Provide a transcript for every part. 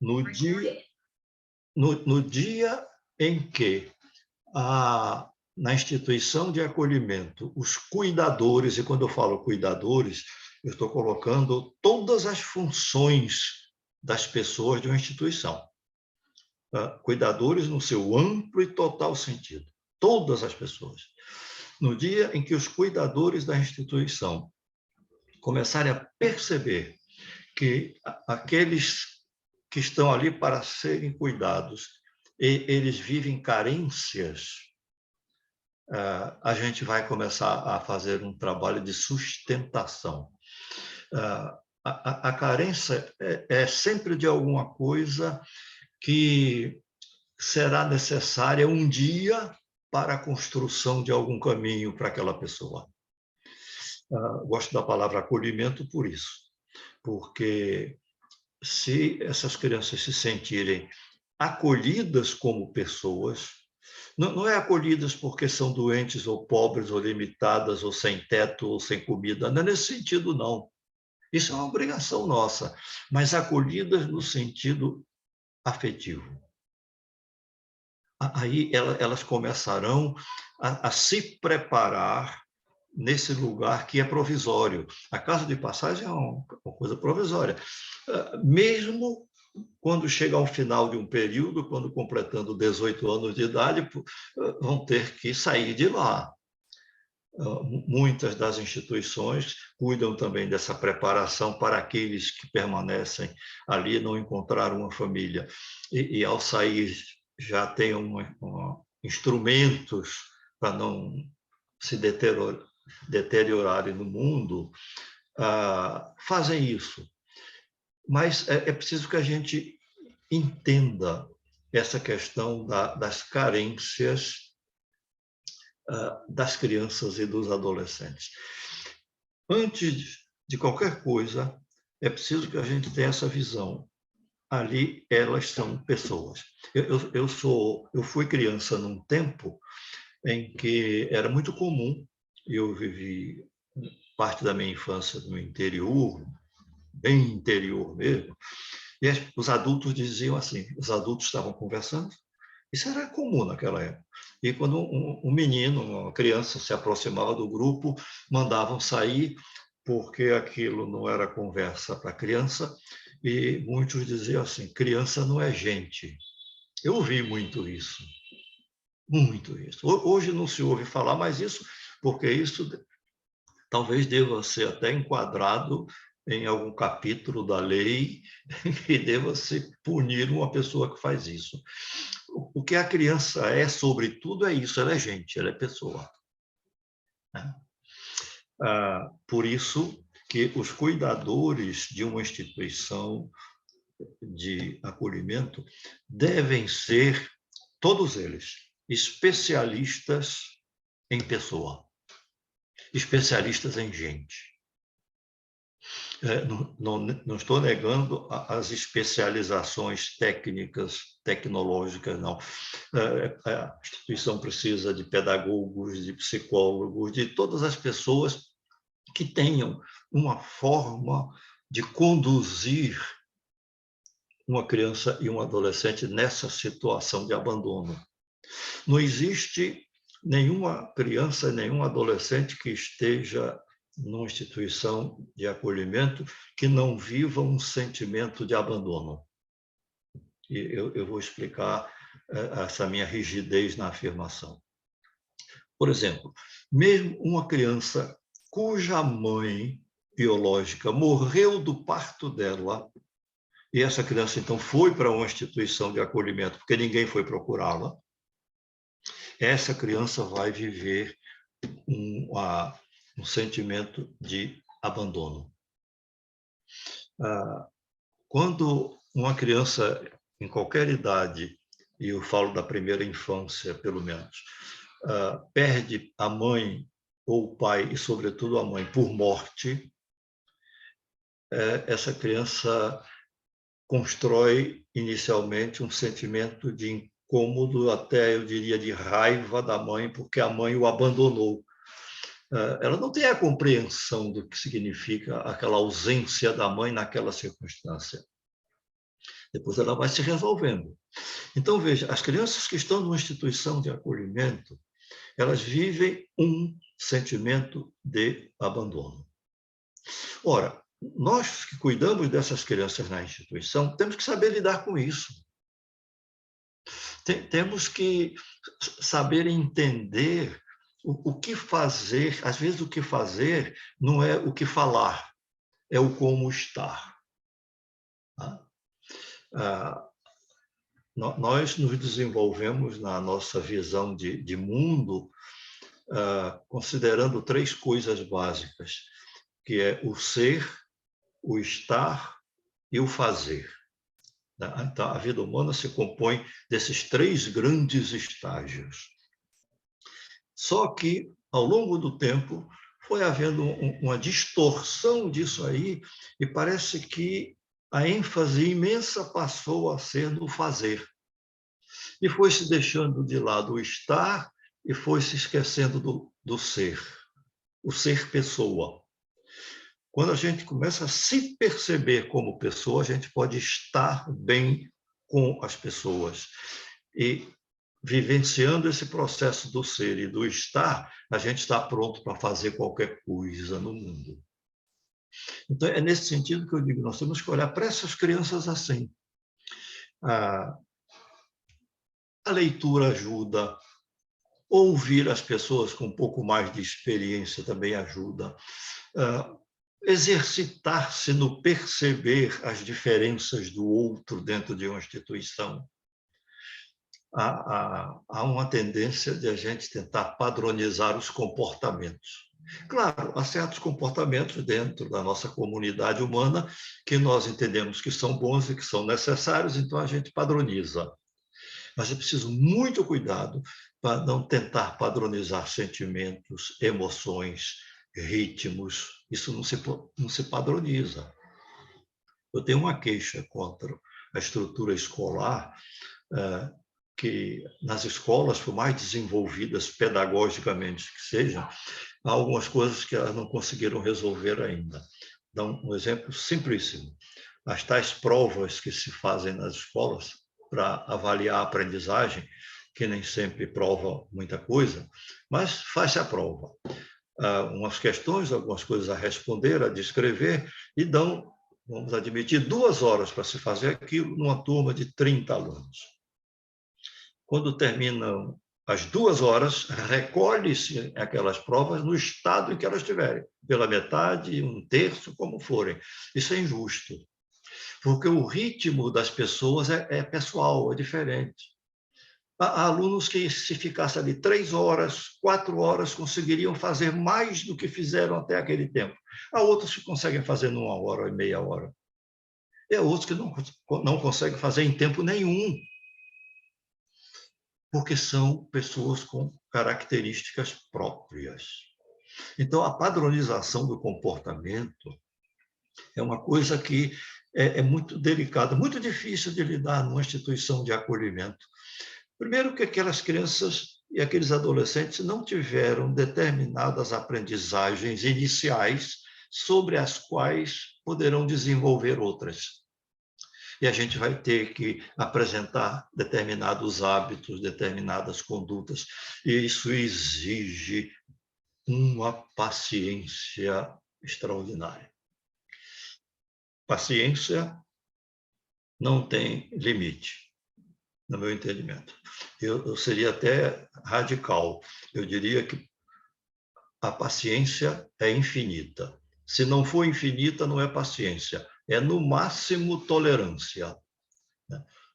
No dia, no dia em que na instituição de acolhimento, os cuidadores, e quando eu falo cuidadores, eu estou colocando todas as funções das pessoas de uma instituição. Cuidadores no seu amplo e total sentido. Todas as pessoas. No dia em que os cuidadores da instituição começarem a perceber que aqueles que estão ali para serem cuidados, eles vivem carências, a gente vai começar a fazer um trabalho de sustentação. A carência é sempre de alguma coisa que será necessária um dia para a construção de algum caminho para aquela pessoa. Gosto da palavra acolhimento por isso, porque se essas crianças se sentirem acolhidas como pessoas, não é acolhidas porque são doentes ou pobres ou limitadas ou sem teto ou sem comida, não é nesse sentido, não. Isso é uma obrigação nossa, mas acolhidas no sentido afetivo. Aí elas começarão a se preparar nesse lugar que é provisório. A casa de passagem é uma coisa provisória. Mesmo quando chega ao final de um período, quando completando 18 anos de idade, vão ter que sair de lá. Muitas das instituições cuidam também dessa preparação para aqueles que permanecem ali e não encontraram uma família. E ao sair, já têm instrumentos para não se deteriorarem no mundo, fazem isso. Mas é preciso que a gente entenda essa questão das carências das crianças e dos adolescentes. Antes de qualquer coisa, é preciso que a gente tenha essa visão. Ali, elas são pessoas. Eu fui criança num tempo em que era muito comum, eu vivi parte da minha infância no interior, bem interior mesmo, e os adultos diziam assim, os adultos estavam conversando, isso era comum naquela época. E quando um menino, uma criança se aproximava do grupo, mandavam sair, porque aquilo não era conversa para criança, e muitos diziam assim, criança não é gente. Eu ouvi muito isso. Muito isso. Hoje não se ouve falar mais isso, porque isso talvez deva ser até enquadrado em algum capítulo da lei que deva se punir uma pessoa que faz isso. O que a criança é, sobretudo, é isso, ela é gente, ela é pessoa. Por isso que os cuidadores de uma instituição de acolhimento devem ser, todos eles, especialistas em pessoa, especialistas em gente. Não estou negando as especializações técnicas, tecnológicas, não. A instituição precisa de pedagogos, de psicólogos, de todas as pessoas que tenham uma forma de conduzir uma criança e um adolescente nessa situação de abandono. Não existe nenhuma criança, nenhum adolescente que esteja numa instituição de acolhimento que não viva um sentimento de abandono. E eu vou explicar essa minha rigidez na afirmação. Por exemplo, mesmo uma criança cuja mãe biológica morreu do parto dela, e essa criança, então, foi para uma instituição de acolhimento, porque ninguém foi procurá-la, essa criança vai viver um sentimento de abandono. Quando uma criança, em qualquer idade, e eu falo da primeira infância, pelo menos, perde a mãe ou o pai, e sobretudo a mãe, por morte, essa criança constrói inicialmente um sentimento de incômodo, até eu diria de raiva da mãe, porque a mãe o abandonou. Ela não tem a compreensão do que significa aquela ausência da mãe naquela circunstância. Depois ela vai se resolvendo. Então, veja, as crianças que estão numa instituição de acolhimento, elas vivem um sentimento de abandono. Ora, nós que cuidamos dessas crianças na instituição, temos que saber lidar com isso. Temos que saber entender o que fazer. Às vezes, o que fazer não é o que falar, é o como estar. Nós nos desenvolvemos na nossa visão de mundo, considerando 3 coisas básicas, que é o ser, o estar e o fazer. Então, a vida humana se compõe desses 3 grandes estágios. Só que, ao longo do tempo, foi havendo uma distorção disso aí, e parece que a ênfase imensa passou a ser no fazer. E foi se deixando de lado o estar e foi se esquecendo do ser, o ser pessoa. Quando a gente começa a se perceber como pessoa, a gente pode estar bem com as pessoas. E, vivenciando esse processo do ser e do estar, a gente está pronto para fazer qualquer coisa no mundo. Então, é nesse sentido que eu digo, nós temos que olhar para essas crianças assim. A leitura ajuda, ouvir as pessoas com um pouco mais de experiência também ajuda. Exercitar-se no perceber as diferenças do outro dentro de uma instituição. Há uma tendência de a gente tentar padronizar os comportamentos. Claro, há certos comportamentos dentro da nossa comunidade humana que nós entendemos que são bons e que são necessários, então a gente padroniza. Mas é preciso muito cuidado para não tentar padronizar sentimentos, emoções, ritmos. Isso não se padroniza. Eu tenho uma queixa contra a estrutura escolar, que nas escolas, por mais desenvolvidas pedagogicamente que sejam, há algumas coisas que elas não conseguiram resolver ainda. Dá um exemplo simplíssimo. As tais provas que se fazem nas escolas para avaliar a aprendizagem, que nem sempre prova muita coisa, mas faz-se a prova. Umas questões, algumas coisas a responder, a descrever, e dão, vamos admitir, 2 horas para se fazer aquilo numa turma de 30 alunos. Quando terminam as 2 horas, recolhe-se aquelas provas no estado em que elas estiverem, pela metade, 1/3, como forem. Isso é injusto, porque o ritmo das pessoas é pessoal, é diferente. Há alunos que, se ficasse ali 3 horas, 4 horas, conseguiriam fazer mais do que fizeram até aquele tempo. Há outros que conseguem fazer numa hora e meia hora. E há outros que não conseguem fazer em tempo nenhum, porque são pessoas com características próprias. Então, a padronização do comportamento é uma coisa que é muito delicada, muito difícil de lidar numa instituição de acolhimento. Primeiro, que aquelas crianças e aqueles adolescentes não tiveram determinadas aprendizagens iniciais sobre as quais poderão desenvolver outras. E a gente vai ter que apresentar determinados hábitos, determinadas condutas, e isso exige uma paciência extraordinária. Paciência não tem limite, no meu entendimento. Eu seria até radical. Eu diria que a paciência é infinita. Se não for infinita, não é paciência. É, no máximo, tolerância.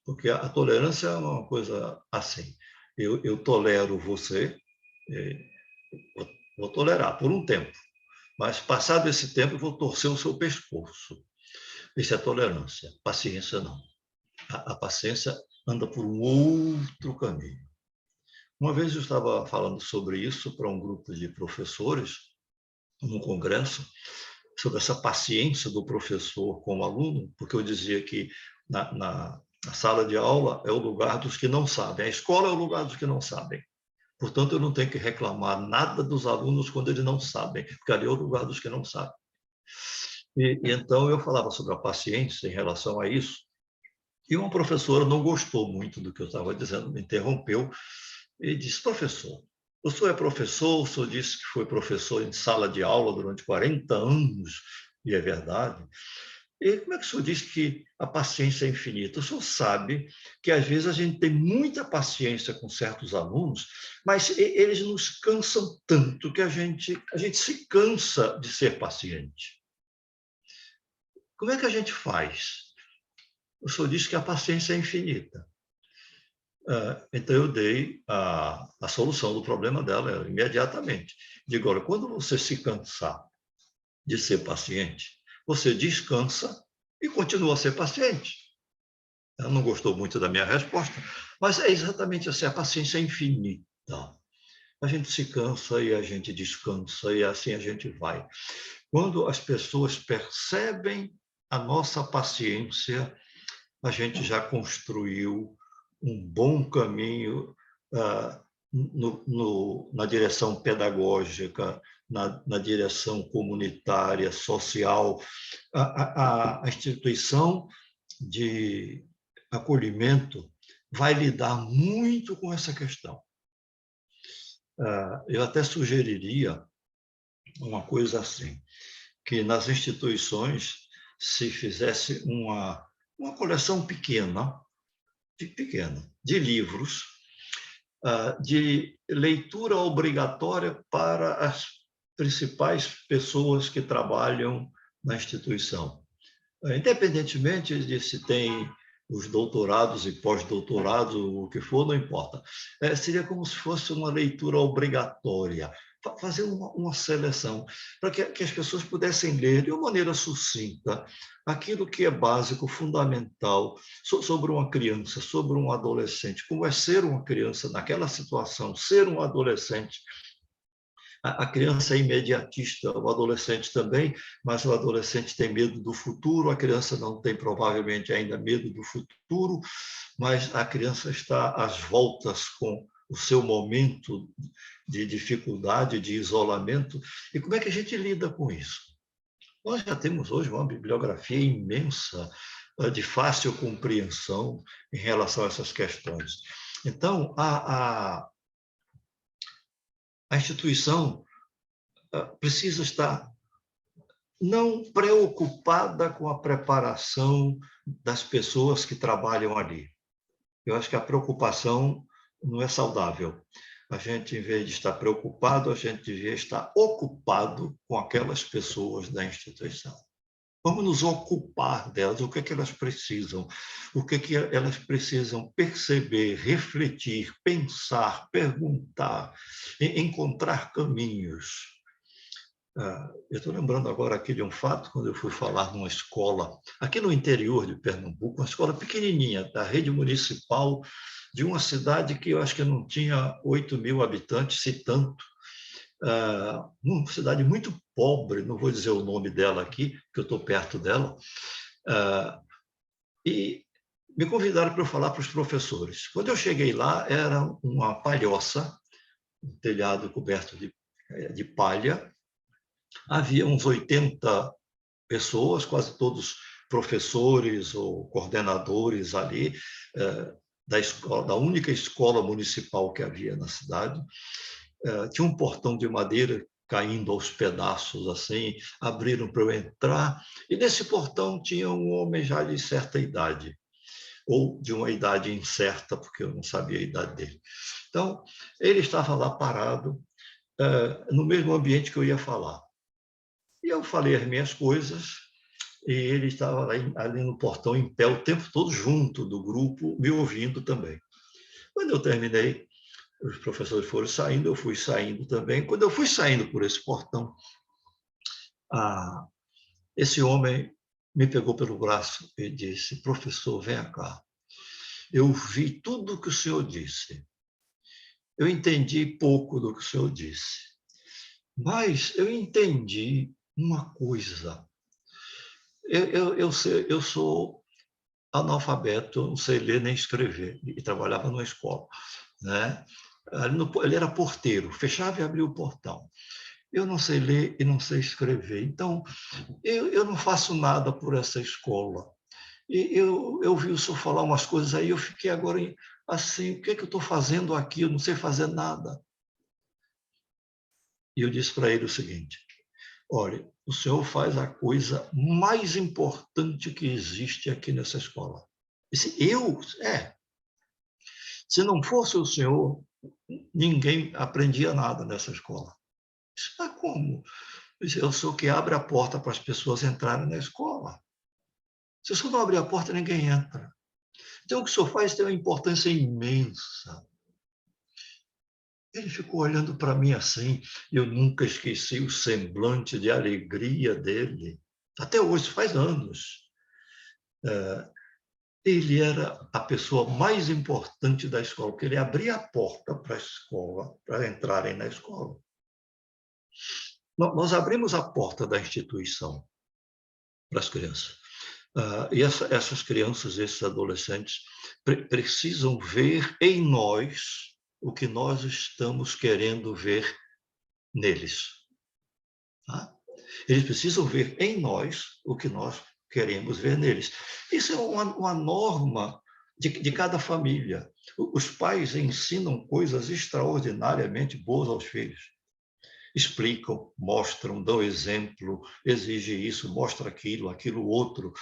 Porque a tolerância é uma coisa assim. Eu tolero você, vou tolerar por um tempo. Mas, passado esse tempo, eu vou torcer o seu pescoço. Isso é tolerância. Paciência, não. A paciência anda por um outro caminho. Uma vez eu estava falando sobre isso para um grupo de professores, num congresso, sobre essa paciência do professor com o aluno, porque eu dizia que na sala de aula é o lugar dos que não sabem, a escola é o lugar dos que não sabem. Portanto, eu não tenho que reclamar nada dos alunos quando eles não sabem, porque ali é o lugar dos que não sabem. E então eu falava sobre a paciência em relação a isso, E uma professora não gostou muito do que eu estava dizendo, me interrompeu e disse: professor, o senhor é professor, o senhor disse que foi professor em sala de aula durante 40 anos, e é verdade. E como é que o senhor diz que a paciência é infinita? O senhor sabe que, às vezes, a gente tem muita paciência com certos alunos, mas eles nos cansam tanto que a gente se cansa de ser paciente. Como é que a gente faz? O senhor disse que a paciência é infinita. Então, eu dei a solução do problema dela imediatamente. Digo: olha, quando você se cansar de ser paciente, você descansa e continua a ser paciente. Ela não gostou muito da minha resposta, mas é exatamente assim: a paciência é infinita. A gente se cansa e a gente descansa, e assim a gente vai. Quando as pessoas percebem a nossa paciência, a gente já construiu um bom caminho na direção pedagógica, na direção comunitária, social. A instituição de acolhimento vai lidar muito com essa questão. Eu até sugeriria uma coisa assim, que nas instituições se fizesse uma coleção pequena de livros de leitura obrigatória para as principais pessoas que trabalham na instituição. Independentemente de se tem os doutorados e pós-doutorados, o que for, não importa. Seria como se fosse uma leitura obrigatória, fazer uma seleção, para que as pessoas pudessem ler de uma maneira sucinta aquilo que é básico, fundamental, sobre uma criança, sobre um adolescente, como é ser uma criança naquela situação, ser um adolescente. A criança é imediatista, o adolescente também, mas o adolescente tem medo do futuro, a criança não tem provavelmente ainda medo do futuro, mas a criança está às voltas com o seu momento de dificuldade, de isolamento. E como é que a gente lida com isso? Nós já temos hoje uma bibliografia imensa de fácil compreensão em relação a essas questões. Então, a instituição precisa estar não preocupada com a preparação das pessoas que trabalham ali. Eu acho que a preocupação não é saudável. A gente, em vez de estar preocupado, a gente devia estar ocupado com aquelas pessoas da instituição. Vamos nos ocupar delas, o que é que elas precisam, o que é que elas precisam perceber, refletir, pensar, perguntar, encontrar caminhos. Eu estou lembrando agora aqui de um fato, quando eu fui falar numa escola, aqui no interior de Pernambuco, uma escola pequenininha, da rede municipal, de uma cidade que eu acho que não tinha 8.000 habitantes, se tanto. Uma cidade muito pobre, não vou dizer o nome dela aqui, porque eu estou perto dela, e me convidaram para eu falar para os professores. Quando eu cheguei lá, era uma palhoça, um telhado coberto de palha. Havia uns 80 pessoas, quase todos professores ou coordenadores ali, da única escola municipal que havia na cidade. Tinha um portão de madeira caindo aos pedaços, assim, abriram para eu entrar, e nesse portão tinha um homem já de certa idade, ou de uma idade incerta, porque eu não sabia a idade dele. Então, ele estava lá parado, no mesmo ambiente que eu ia falar. E eu falei as minhas coisas, e ele estava ali no portão, em pé, o tempo todo junto do grupo, me ouvindo também. Quando eu terminei, os professores foram saindo, eu fui saindo também. Quando eu fui saindo por esse portão, esse homem me pegou pelo braço e disse: professor, venha cá. Eu vi tudo o que o senhor disse. Eu entendi pouco do que o senhor disse, mas eu entendi uma coisa. Eu sou analfabeto, não sei ler nem escrever, e trabalhava numa escola, né? Ele era porteiro, fechava e abria o portão. Eu não sei ler e não sei escrever, então eu não faço nada por essa escola. E eu ouvi o senhor falar umas coisas aí, eu fiquei agora assim, o que é que eu estou fazendo aqui? Eu não sei fazer nada. E eu disse para ele o seguinte: olha, o senhor faz a coisa mais importante que existe aqui nessa escola. Disse, eu? É. Se não fosse o senhor, ninguém aprendia nada nessa escola. Disse, mas como? Disse, eu sou que abre a porta para as pessoas entrarem na escola. Se o senhor não abrir a porta, ninguém entra. Então, o que o senhor faz tem uma importância imensa. Ele ficou olhando para mim assim, e eu nunca esqueci o semblante de alegria dele. Até hoje, faz anos. Ele era a pessoa mais importante da escola, porque ele abria a porta para a escola, para entrarem na escola. Nós abrimos a porta da instituição para as crianças. E essas crianças, esses adolescentes, precisam ver em nós o que nós estamos querendo ver neles. Tá? Eles precisam ver em nós o que nós queremos ver neles. Isso é uma norma de cada família. Os pais ensinam coisas extraordinariamente boas aos filhos. Explicam, mostram, dão exemplo, exige isso, mostra aquilo, aquilo outro.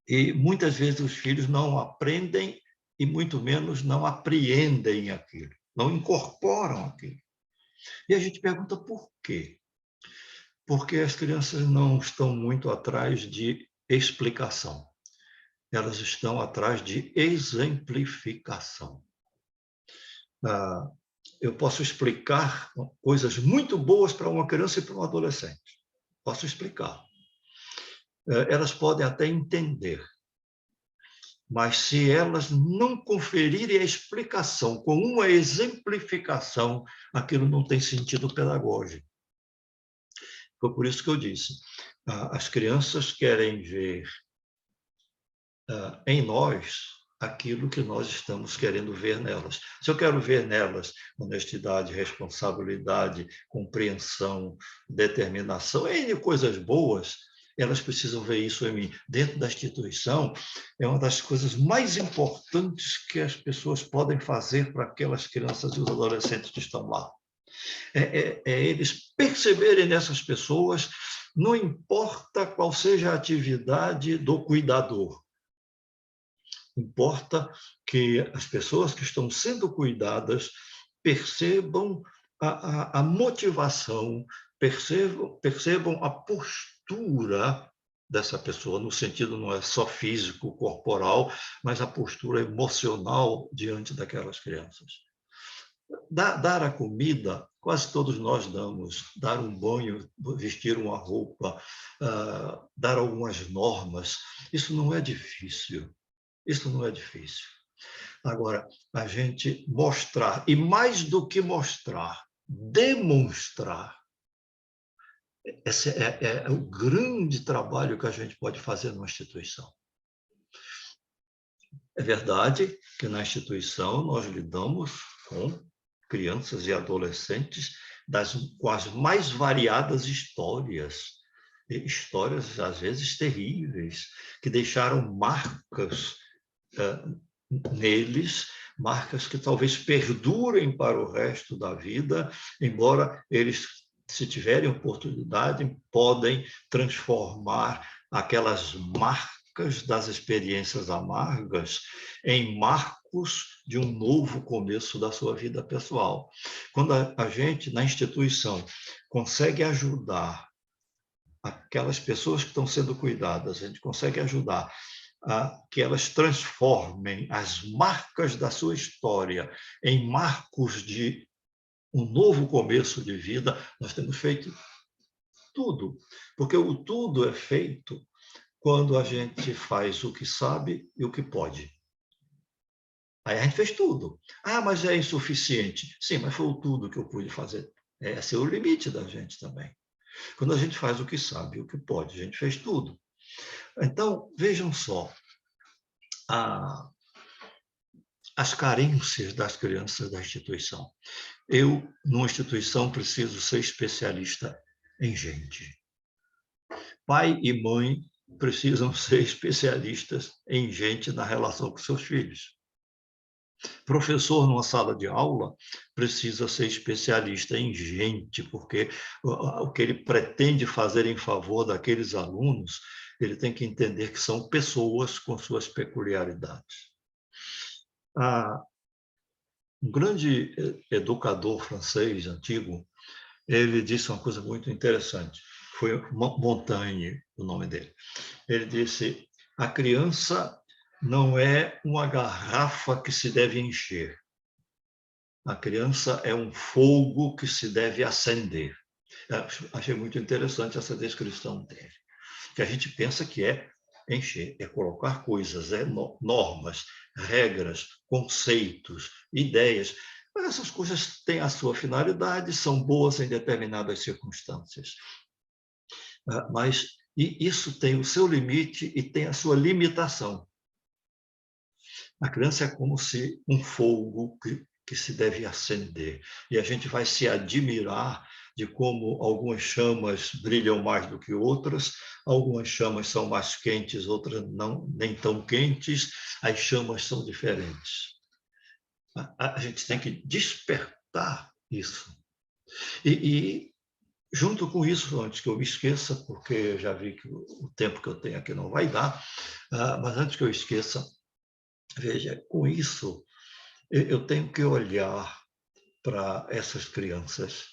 E muitas vezes os filhos não aprendem e muito menos não apreendem aquilo, não incorporam aquilo. E a gente pergunta por quê? Porque as crianças não estão muito atrás de explicação, elas estão atrás de exemplificação. Eu posso explicar coisas muito boas para uma criança e para um adolescente. Posso explicar. Elas podem até entender, mas se elas não conferirem a explicação com uma exemplificação, aquilo não tem sentido pedagógico. Foi por isso que eu disse, as crianças querem ver em nós aquilo que nós estamos querendo ver nelas. Se eu quero ver nelas honestidade, responsabilidade, compreensão, determinação, N coisas boas, elas precisam ver isso em mim. Dentro da instituição, é uma das coisas mais importantes que as pessoas podem fazer para aquelas crianças e os adolescentes que estão lá. É eles perceberem nessas pessoas, não importa qual seja a atividade do cuidador, importa que as pessoas que estão sendo cuidadas percebam a motivação, percebam a postura dessa pessoa, no sentido não é só físico, corporal, mas a postura emocional diante daquelas crianças. Dar a comida, quase todos nós damos. Dar um banho, vestir uma roupa, dar algumas normas, isso não é difícil. Isso não é difícil. Agora, a gente mostrar, e mais do que mostrar, demonstrar, esse é o grande trabalho que a gente pode fazer numa instituição. É verdade que na instituição nós lidamos com crianças e adolescentes com as mais variadas histórias, às vezes terríveis, que deixaram marcas neles, marcas que talvez perdurem para o resto da vida, embora eles, se tiverem oportunidade, podem transformar aquelas marcas das experiências amargas em marcos de um novo começo da sua vida pessoal. Quando a gente, na instituição, consegue ajudar aquelas pessoas que estão sendo cuidadas, a gente consegue ajudar que elas transformem as marcas da sua história em marcos de um novo começo de vida, nós temos feito tudo. Porque o tudo é feito quando a gente faz o que sabe e o que pode. Aí a gente fez tudo. Mas é insuficiente. Sim, mas foi o tudo que eu pude fazer. Esse é o limite da gente também. Quando a gente faz o que sabe e o que pode, a gente fez tudo. Então, vejam só, as carências das crianças da instituição. Eu, numa instituição, preciso ser especialista em gente. Pai e mãe precisam ser especialistas em gente na relação com seus filhos. Professor numa sala de aula precisa ser especialista em gente, porque o que ele pretende fazer em favor daqueles alunos, ele tem que entender que são pessoas com suas peculiaridades. Um grande educador francês antigo, ele disse uma coisa muito interessante. Foi Montaigne o nome dele. Ele disse: a criança não é uma garrafa que se deve encher. A criança é um fogo que se deve acender. Achei muito interessante essa descrição dele. Que a gente pensa que é encher, é colocar coisas, normas, regras, conceitos, ideias. Mas essas coisas têm a sua finalidade, são boas em determinadas circunstâncias. Mas isso tem o seu limite e tem a sua limitação. A criança é como se um fogo que se deve acender. E a gente vai se admirar de como algumas chamas brilham mais do que outras, algumas chamas são mais quentes, outras não, nem tão quentes, as chamas são diferentes. A gente tem que despertar isso. E junto com isso, antes que eu me esqueça, porque eu já vi que o tempo que eu tenho aqui não vai dar, mas antes que eu esqueça, veja, com isso, eu tenho que olhar para essas crianças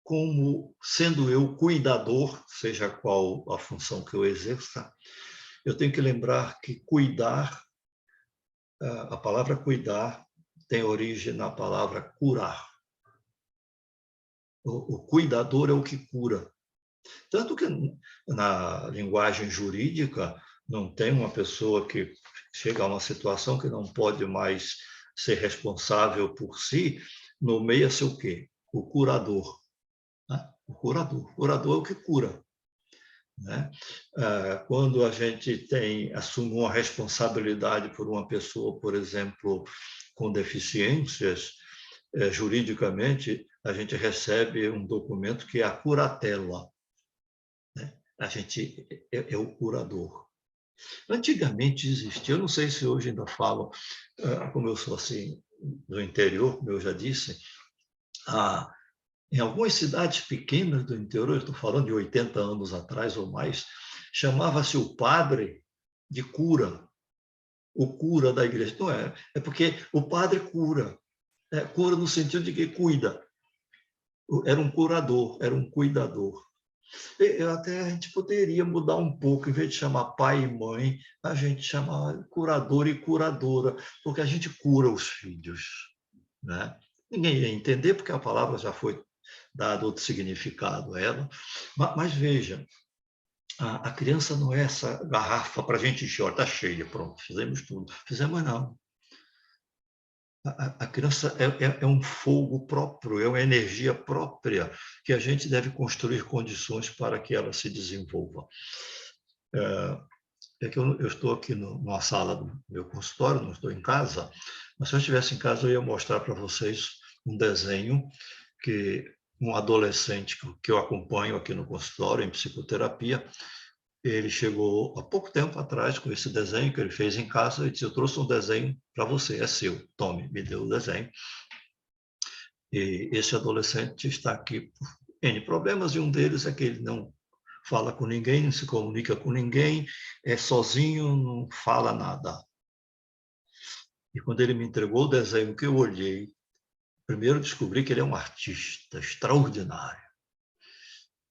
como sendo eu cuidador, seja qual a função que eu exerça, eu tenho que lembrar que cuidar, a palavra cuidar tem origem na palavra curar. O cuidador é o que cura. Tanto que na linguagem jurídica não tem uma pessoa que chega a uma situação que não pode mais ser responsável por si, nomeia-se o quê? O curador. Né? O curador. O curador é o que cura. Né? Quando a gente assume uma responsabilidade por uma pessoa, por exemplo, com deficiências, juridicamente, a gente recebe um documento que é a curatela. A gente é o curador. Antigamente existia, eu não sei se hoje ainda falam, como eu sou assim do interior, como eu já disse, em algumas cidades pequenas do interior, eu estou falando de 80 anos atrás ou mais, chamava-se o padre de cura, o cura da igreja. Não é porque o padre cura, cura no sentido de que cuida. Era um curador, era um cuidador. Até a gente poderia mudar um pouco, em vez de chamar pai e mãe, a gente chamar curador e curadora, porque a gente cura os filhos. Né? Ninguém ia entender, porque a palavra já foi dado outro significado a ela. Mas veja, a criança não é essa garrafa para a gente encher, está cheia, pronto, fizemos tudo. Fizemos não. A criança é um fogo próprio, é uma energia própria que a gente deve construir condições para que ela se desenvolva. É que eu estou aqui numa sala do meu consultório, não estou em casa, mas se eu estivesse em casa eu ia mostrar para vocês um desenho que um adolescente que eu acompanho aqui no consultório, em psicoterapia, ele chegou há pouco tempo atrás com esse desenho que ele fez em casa e disse: eu trouxe um desenho para você, é seu, tome, me deu o desenho. E esse adolescente está aqui por N problemas, e um deles é que ele não fala com ninguém, não se comunica com ninguém, é sozinho, não fala nada. E quando ele me entregou o desenho que eu olhei, primeiro descobri que ele é um artista extraordinário.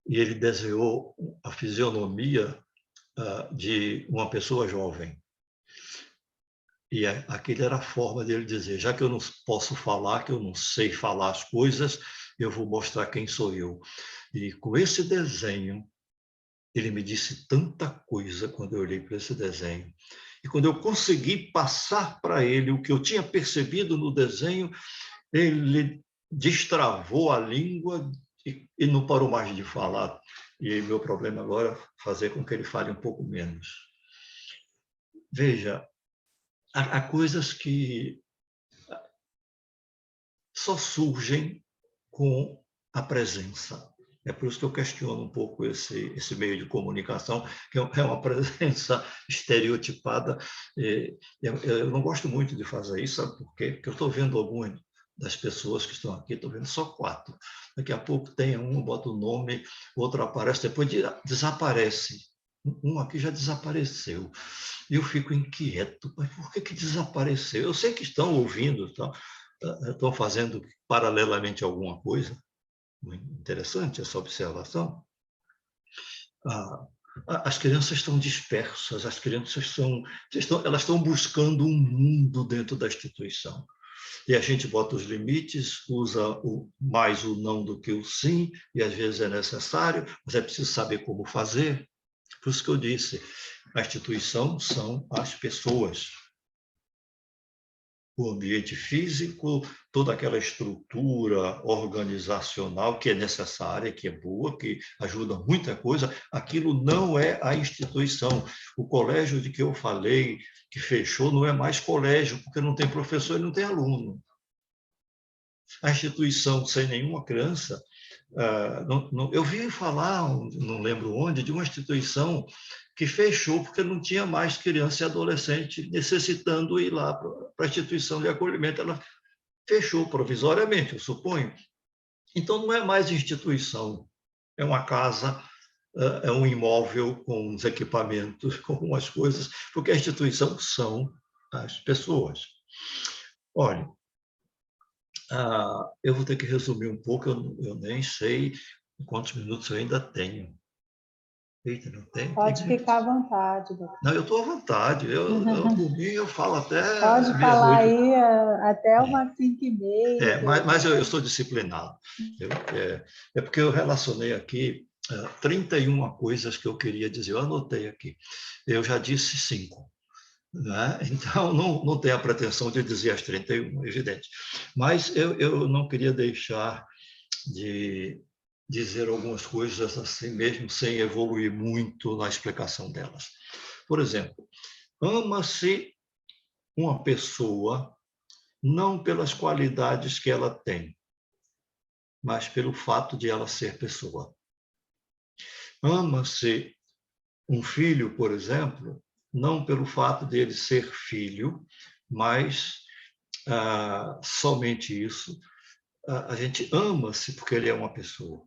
E ele desenhou a fisionomia de uma pessoa jovem. E aquele era a forma dele dizer: já que eu não posso falar, que eu não sei falar as coisas, eu vou mostrar quem sou eu. E com esse desenho, ele me disse tanta coisa quando eu olhei para esse desenho. E quando eu consegui passar para ele o que eu tinha percebido no desenho, ele destravou a língua e não parou mais de falar. E meu problema agora é fazer com que ele fale um pouco menos. Veja, há coisas que só surgem com a presença. É por isso que eu questiono um pouco esse meio de comunicação, que é uma presença estereotipada. Eu não gosto muito de fazer isso, sabe por quê? Porque eu estou vendo algumas das pessoas que estão aqui, estou vendo só 4. Daqui a pouco tem um, bota o nome, outro aparece, depois desaparece. Um aqui já desapareceu. E eu fico inquieto, mas por que desapareceu? Eu sei que estão ouvindo, estão fazendo paralelamente alguma coisa. Muito interessante essa observação. As crianças estão dispersas, as crianças elas estão buscando um mundo dentro da instituição. E a gente bota os limites, usa mais o não do que o sim, e às vezes é necessário, mas é preciso saber como fazer. Por isso que eu disse, a instituição são as pessoas. O ambiente físico, toda aquela estrutura organizacional que é necessária, que é boa, que ajuda muita coisa, aquilo não é a instituição. O colégio de que eu falei, que fechou, não é mais colégio, porque não tem professor e não tem aluno. A instituição sem nenhuma criança, eu vi falar, não lembro onde, de uma instituição que fechou porque não tinha mais criança e adolescente necessitando ir lá para a instituição de acolhimento. Ela fechou provisoriamente, eu suponho. Então, não é mais instituição, é uma casa, é um imóvel com uns equipamentos, com umas coisas, porque a instituição são as pessoas. Olha, eu vou ter que resumir um pouco, eu nem sei quantos minutos eu ainda tenho. Eita, não tem? Pode ficar à vontade, doutor. Não, eu estou à vontade. Por mim, eu falo até Pode falar meia-noite. aí até umas 5h30. Mas eu sou disciplinado. É porque eu relacionei aqui 31 coisas que eu queria dizer. Eu anotei aqui. Eu já disse 5. Né? Então, não tenho a pretensão de dizer as 31, evidente. Mas eu não queria deixar de dizer algumas coisas assim mesmo, sem evoluir muito na explicação delas. Por exemplo, ama-se uma pessoa não pelas qualidades que ela tem, mas pelo fato de ela ser pessoa. Ama-se um filho, por exemplo, não pelo fato de ele ser filho, mas somente isso. A gente ama-se porque ele é uma pessoa.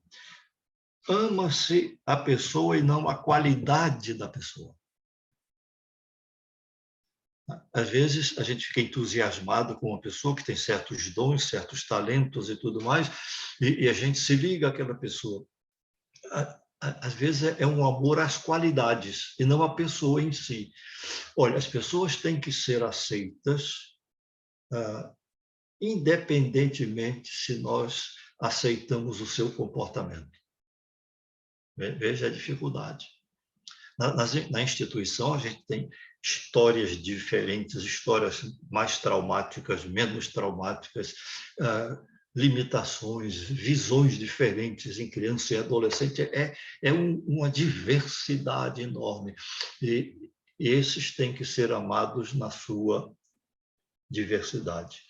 Ama-se a pessoa e não a qualidade da pessoa. Às vezes, a gente fica entusiasmado com uma pessoa que tem certos dons, certos talentos e tudo mais, e a gente se liga àquela pessoa. Às vezes, é um amor às qualidades e não à pessoa em si. Olha, as pessoas têm que ser aceitas, independentemente se nós aceitamos o seu comportamento. Veja a dificuldade. Na instituição, a gente tem histórias diferentes, histórias mais traumáticas, menos traumáticas, limitações, visões diferentes em criança e adolescente. É uma diversidade enorme. E esses têm que ser amados na sua diversidade.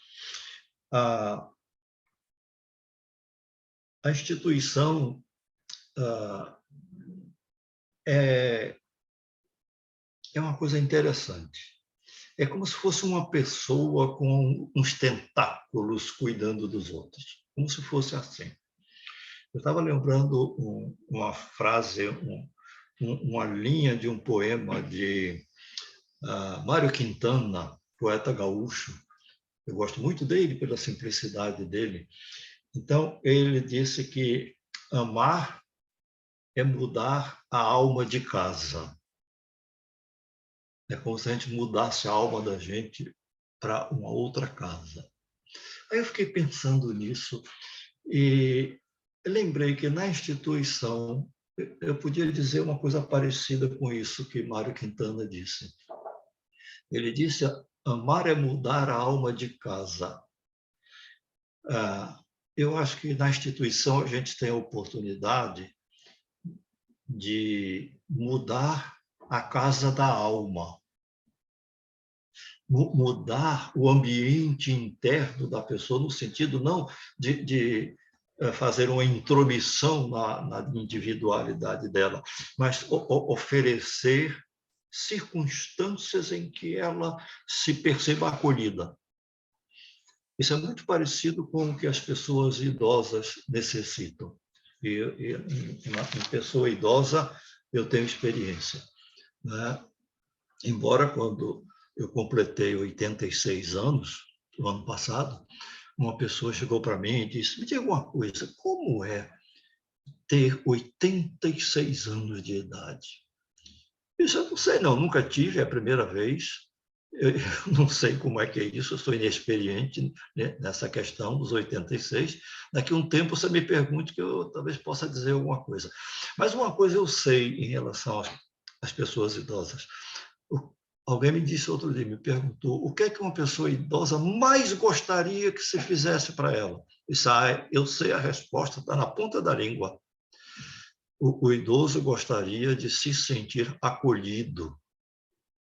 A instituição é uma coisa interessante. É como se fosse uma pessoa com uns tentáculos cuidando dos outros, como se fosse assim. Eu estava lembrando uma frase, uma linha de um poema de Mário Quintana, poeta gaúcho. Eu gosto muito dele pela simplicidade dele. Então, ele disse que amar é mudar a alma de casa. É como se a gente mudasse a alma da gente para uma outra casa. Aí eu fiquei pensando nisso e lembrei que na instituição eu podia dizer uma coisa parecida com isso que Mário Quintana disse. Ele disse: amar é mudar a alma de casa. Eu acho que na instituição a gente tem a oportunidade de mudar a casa da alma, mudar o ambiente interno da pessoa, no sentido não de fazer uma intromissão na individualidade dela, mas oferecer circunstâncias em que ela se perceba acolhida. Isso é muito parecido com o que as pessoas idosas necessitam. E em pessoa idosa, eu tenho experiência, né? Embora, quando eu completei 86 anos, no ano passado, uma pessoa chegou para mim e disse: me diga uma coisa, como é ter 86 anos de idade? Isso eu não sei, não, nunca tive, é a primeira vez. Eu não sei como é que é isso, eu sou inexperiente, né, nessa questão dos 86. Daqui a um tempo você me pergunte que eu talvez possa dizer alguma coisa. Mas uma coisa eu sei em relação às pessoas idosas. Alguém me disse outro dia, me perguntou o que é que uma pessoa idosa mais gostaria que se fizesse para ela. Eu sei a resposta, está na ponta da língua. O idoso gostaria de se sentir acolhido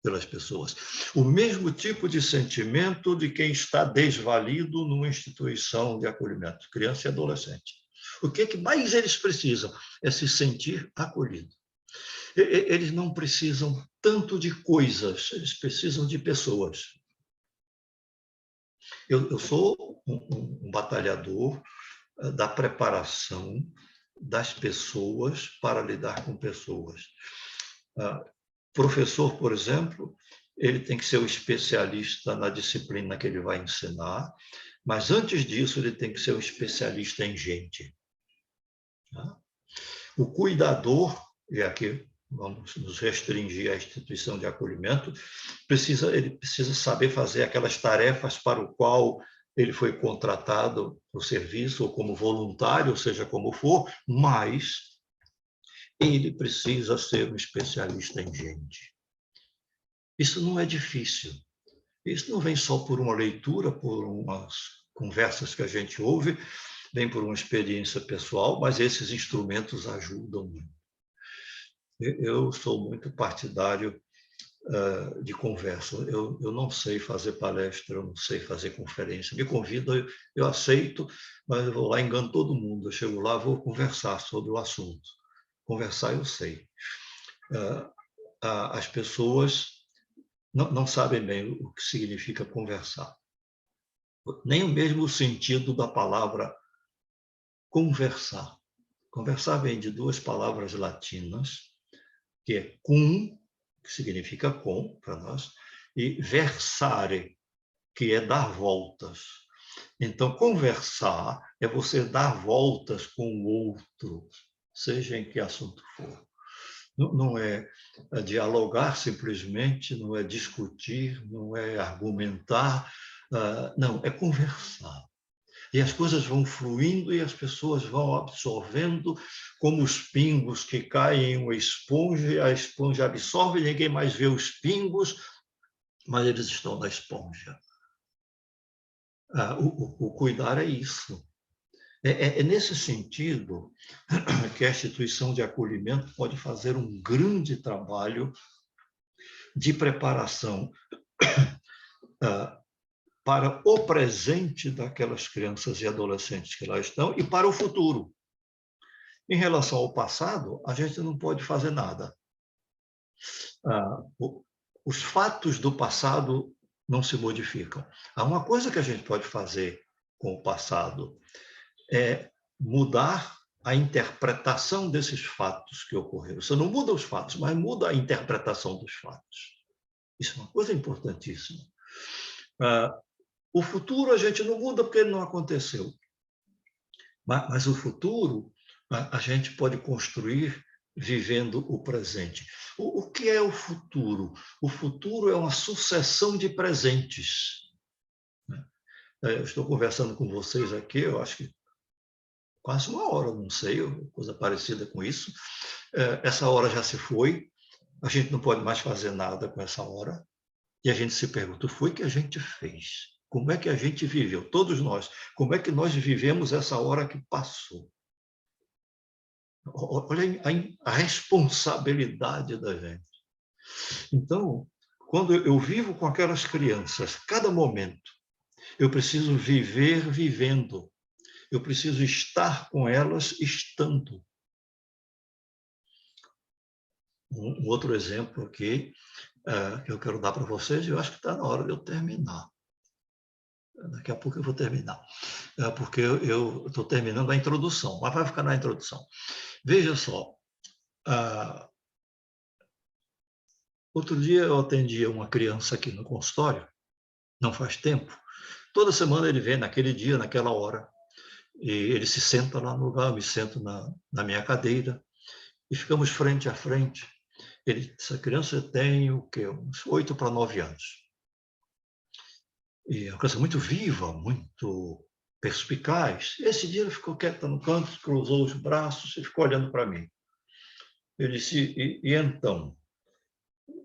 pelas pessoas. O mesmo tipo de sentimento de quem está desvalido numa instituição de acolhimento, criança e adolescente. O que é que mais eles precisam? É se sentir acolhido. Eles não precisam tanto de coisas, eles precisam de pessoas. Eu sou um batalhador da preparação das pessoas para lidar com pessoas. Professor, por exemplo, ele tem que ser o especialista na disciplina que ele vai ensinar, mas antes disso ele tem que ser um especialista em gente. O cuidador, e aqui vamos nos restringir à instituição de acolhimento, ele precisa saber fazer aquelas tarefas para o qual ele foi contratado para o serviço, ou como voluntário, ou seja, como for, mas ele precisa ser um especialista em gente. Isso não é difícil. Isso não vem só por uma leitura, por umas conversas que a gente ouve, vem por uma experiência pessoal, mas esses instrumentos ajudam muito. Eu sou muito partidário de conversa. Eu não sei fazer palestra, eu não sei fazer conferência. Me convida, eu aceito, mas eu vou lá, engano todo mundo. Eu chego lá, vou conversar sobre o assunto. Conversar eu sei. As pessoas não sabem bem o que significa conversar. Nem o mesmo sentido da palavra conversar. Conversar vem de duas palavras latinas, que é cum, que significa com, para nós, e versare, que é dar voltas. Então, conversar é você dar voltas com o outro, seja em que assunto for. Não é dialogar simplesmente, não é discutir, não é argumentar, não, é conversar. E as coisas vão fluindo e as pessoas vão absorvendo como os pingos que caem em uma esponja, e a esponja absorve, ninguém mais vê os pingos, mas eles estão na esponja. O cuidar é isso. É nesse sentido que a instituição de acolhimento pode fazer um grande trabalho de preparação para o presente daquelas crianças e adolescentes que lá estão e para o futuro. Em relação ao passado, a gente não pode fazer nada. Os fatos do passado não se modificam. Há uma coisa que a gente pode fazer com o passado, é mudar a interpretação desses fatos que ocorreram. Você não muda os fatos, mas muda a interpretação dos fatos. Isso é uma coisa importantíssima. O futuro a gente não muda porque ele não aconteceu. Mas o futuro a gente pode construir vivendo o presente. O que é o futuro? O futuro é uma sucessão de presentes. Eu estou conversando com vocês aqui, eu acho que quase uma hora, não sei, coisa parecida com isso. Essa hora já se foi, a gente não pode mais fazer nada com essa hora, e a gente se pergunta, o que foi que a gente fez? Como é que a gente viveu? Todos nós, como é que nós vivemos essa hora que passou? Olha a responsabilidade da gente. Então, quando eu vivo com aquelas crianças, cada momento, eu preciso viver vivendo. eu preciso estar com elas estando. Um outro exemplo aqui, que eu quero dar para vocês, eu acho que está na hora de eu terminar. Daqui a pouco eu vou terminar, porque eu estou terminando a introdução, mas vai ficar na introdução. Veja só, outro dia eu atendi uma criança aqui no consultório, não faz tempo. Toda semana ele vem naquele dia, naquela hora, e ele se senta lá no lugar, eu me sento na minha cadeira, e ficamos frente a frente. Essa criança tem o quê? Uns 8 para 9 anos. E é uma criança muito viva, muito perspicaz. Esse dia ele ficou quieto no canto, cruzou os braços e ficou olhando para mim. Eu disse, e então?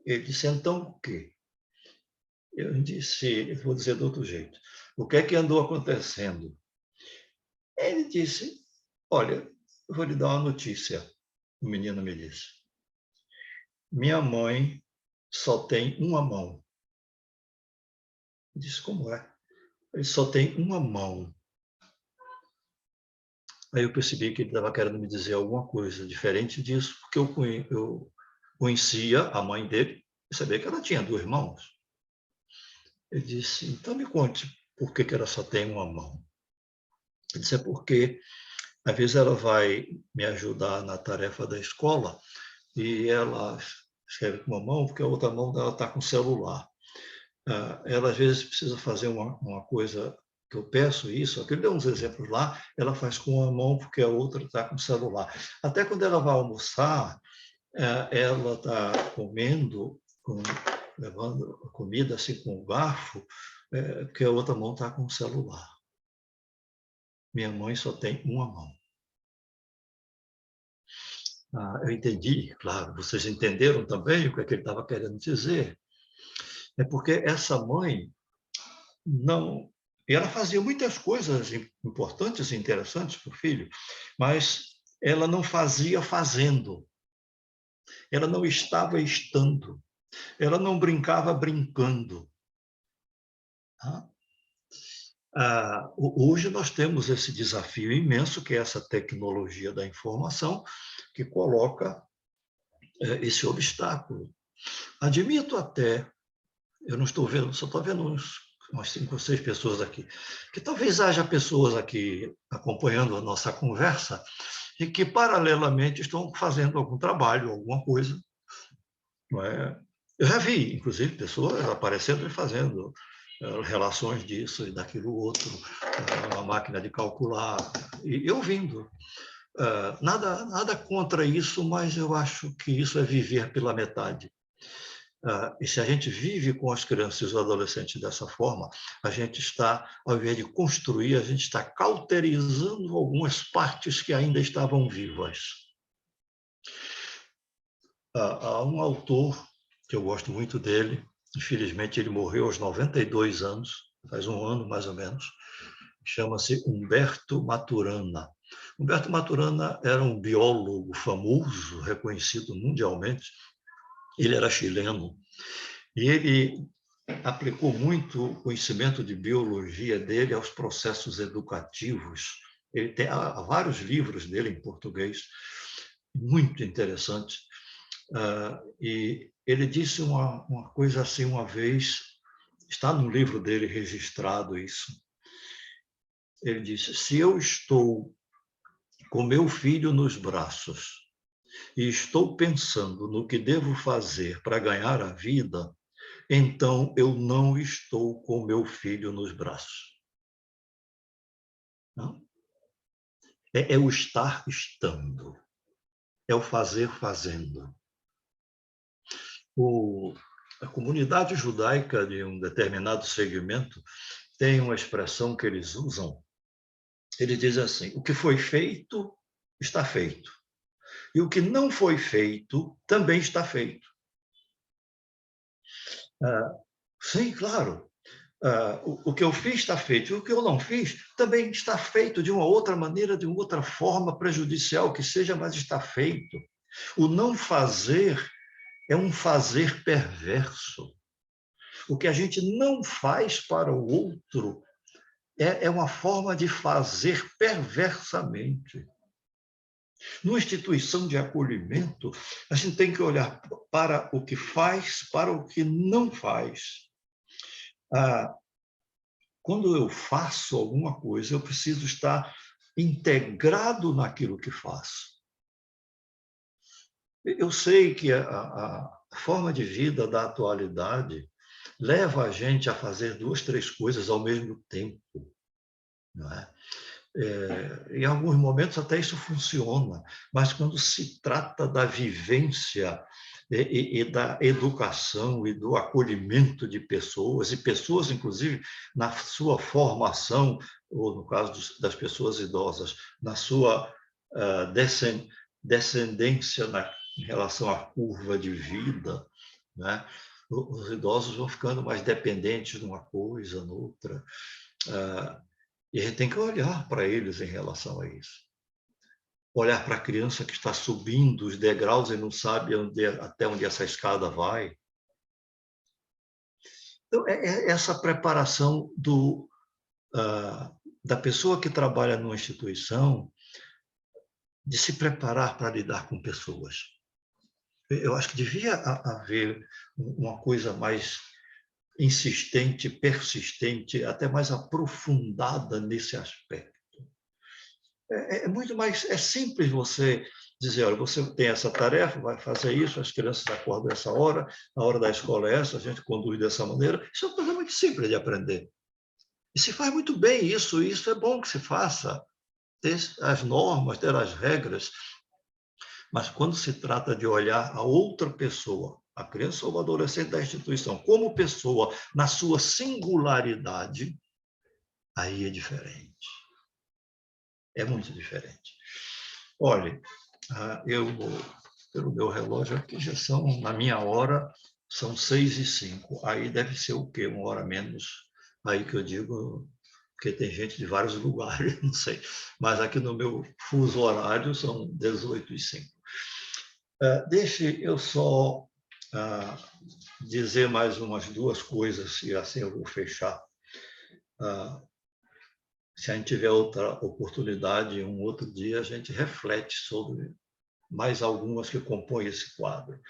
Ele disse, então o quê? Eu disse, vou dizer de outro jeito, o que é que andou acontecendo? Ele disse, olha, eu vou lhe dar uma notícia, o menino me disse. Minha mãe só tem uma mão. Eu disse, como é? Ele só tem uma mão. Aí eu percebi que ele estava querendo me dizer alguma coisa diferente disso, porque eu conhecia a mãe dele e sabia que ela tinha 2 mãos. Ele disse, então me conte por que ela só tem uma mão. Ele disse, é porque às vezes ela vai me ajudar na tarefa da escola e ela escreve com uma mão porque a outra mão dela está com o celular. Ela às vezes precisa fazer uma coisa que eu peço isso, aquele deu uns exemplos lá, ela faz com uma mão porque a outra está com o celular. Até quando ela vai almoçar, ela está comendo, levando a comida assim com o garfo, porque a outra mão está com o celular. Minha mãe só tem uma mão. Eu entendi, claro, vocês entenderam também o que ele estava querendo dizer. É porque essa mãe não... E ela fazia muitas coisas importantes e interessantes para o filho, mas ela não fazia fazendo. Ela não estava estando. Ela não brincava brincando. Hoje nós temos esse desafio imenso, que é essa tecnologia da informação, que coloca esse obstáculo. Admito até, eu não estou vendo, só estou vendo umas 5 ou 6 pessoas aqui, que talvez haja pessoas aqui acompanhando a nossa conversa e que, paralelamente, estão fazendo algum trabalho, alguma coisa. Não é? Eu já vi, inclusive, pessoas aparecendo e fazendo relações disso e daquilo outro, uma máquina de calcular, e eu ouvindo. Nada contra isso, mas eu acho que isso é viver pela metade. E se a gente vive com as crianças e os adolescentes dessa forma, a gente está, ao invés de construir, a gente está cauterizando algumas partes que ainda estavam vivas. Há um autor que eu gosto muito dele, infelizmente ele morreu aos 92 anos, faz um ano mais ou menos, chama-se Humberto Maturana. Humberto Maturana era um biólogo famoso, reconhecido mundialmente. Ele era chileno e ele aplicou muito o conhecimento de biologia dele aos processos educativos. Ele tem vários livros dele em português, muito interessantes. E ele disse uma coisa assim uma vez, está no livro dele registrado isso. Ele disse, se eu estou com meu filho nos braços e estou pensando no que devo fazer para ganhar a vida, então eu não estou com meu filho nos braços. Não? É o estar estando, é o fazer fazendo. A comunidade judaica de um determinado segmento tem uma expressão que eles usam. Eles dizem assim, o que foi feito, está feito. E o que não foi feito, também está feito. Sim, claro. O que eu fiz está feito. E o que eu não fiz, também está feito de uma outra maneira, de uma outra forma prejudicial que seja, mas está feito. O não fazer é um fazer perverso. O que a gente não faz para o outro é uma forma de fazer perversamente. Numa instituição de acolhimento, a gente tem que olhar para o que faz, para o que não faz. Quando eu faço alguma coisa, eu preciso estar integrado naquilo que faço. Eu sei que a forma de vida da atualidade leva a gente a fazer 2, 3 coisas ao mesmo tempo, não é? Em alguns momentos até isso funciona, mas quando se trata da vivência e da educação e do acolhimento de pessoas, e pessoas, inclusive, na sua formação, ou no caso das pessoas idosas, na sua descendência em relação à curva de vida, né? Os idosos vão ficando mais dependentes de uma coisa, noutra. E a gente tem que olhar para eles em relação a isso. Olhar para a criança que está subindo os degraus e não sabe até onde essa escada vai. Então, essa preparação da pessoa que trabalha numa instituição de se preparar para lidar com pessoas. Eu acho que devia haver uma coisa mais insistente, persistente, até mais aprofundada nesse aspecto. É muito mais, é simples você dizer, olha, você tem essa tarefa, vai fazer isso, as crianças acordam essa hora, a hora da escola é essa, a gente conduz dessa maneira. Isso é uma coisa muito simples de aprender. E se faz muito bem isso é bom que se faça. Ter as normas, ter as regras. Mas quando se trata de olhar a outra pessoa, a criança ou o adolescente da instituição, como pessoa, na sua singularidade, aí é diferente. É muito diferente. Olha, pelo meu relógio aqui, já são, na minha hora, são 6h05. Aí deve ser o quê? 1 hora menos. Aí que eu digo, porque tem gente de vários lugares, não sei. Mas aqui no meu fuso horário são 18h05. Deixe eu só dizer mais umas 2 coisas, e assim eu vou fechar. Se a gente tiver outra oportunidade, um outro dia, a gente reflete sobre mais algumas que compõem esse quadro.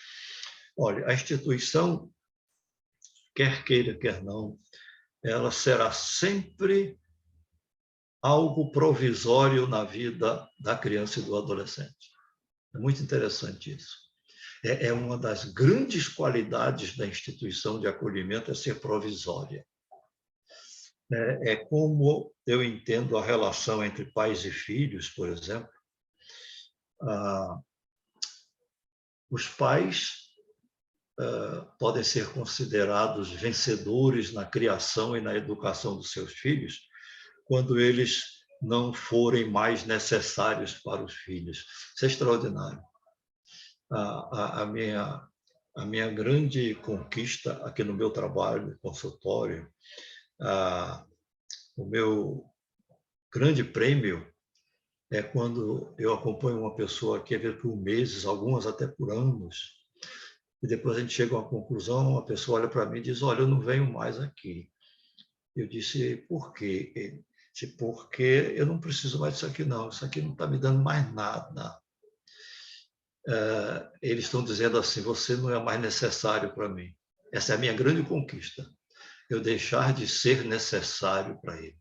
Olha, a instituição, quer queira, quer não, ela será sempre algo provisório na vida da criança e do adolescente. É muito interessante isso. É uma das grandes qualidades da instituição de acolhimento, é ser provisória. É como eu entendo a relação entre pais e filhos, por exemplo. Os pais podem ser considerados vencedores na criação e na educação dos seus filhos quando eles não forem mais necessários para os filhos. Isso é extraordinário. A minha grande conquista aqui no meu trabalho, no consultório, o meu grande prêmio é quando eu acompanho uma pessoa que é por meses, algumas até por anos, e depois a gente chega a uma conclusão, a pessoa olha para mim e diz, olha, eu não venho mais aqui. Eu disse, por quê? Ele disse, porque eu não preciso mais disso aqui, não. Isso aqui não está me dando mais nada. Eles estão dizendo assim, você não é mais necessário para mim. Essa é a minha grande conquista. Eu deixar de ser necessário para eles.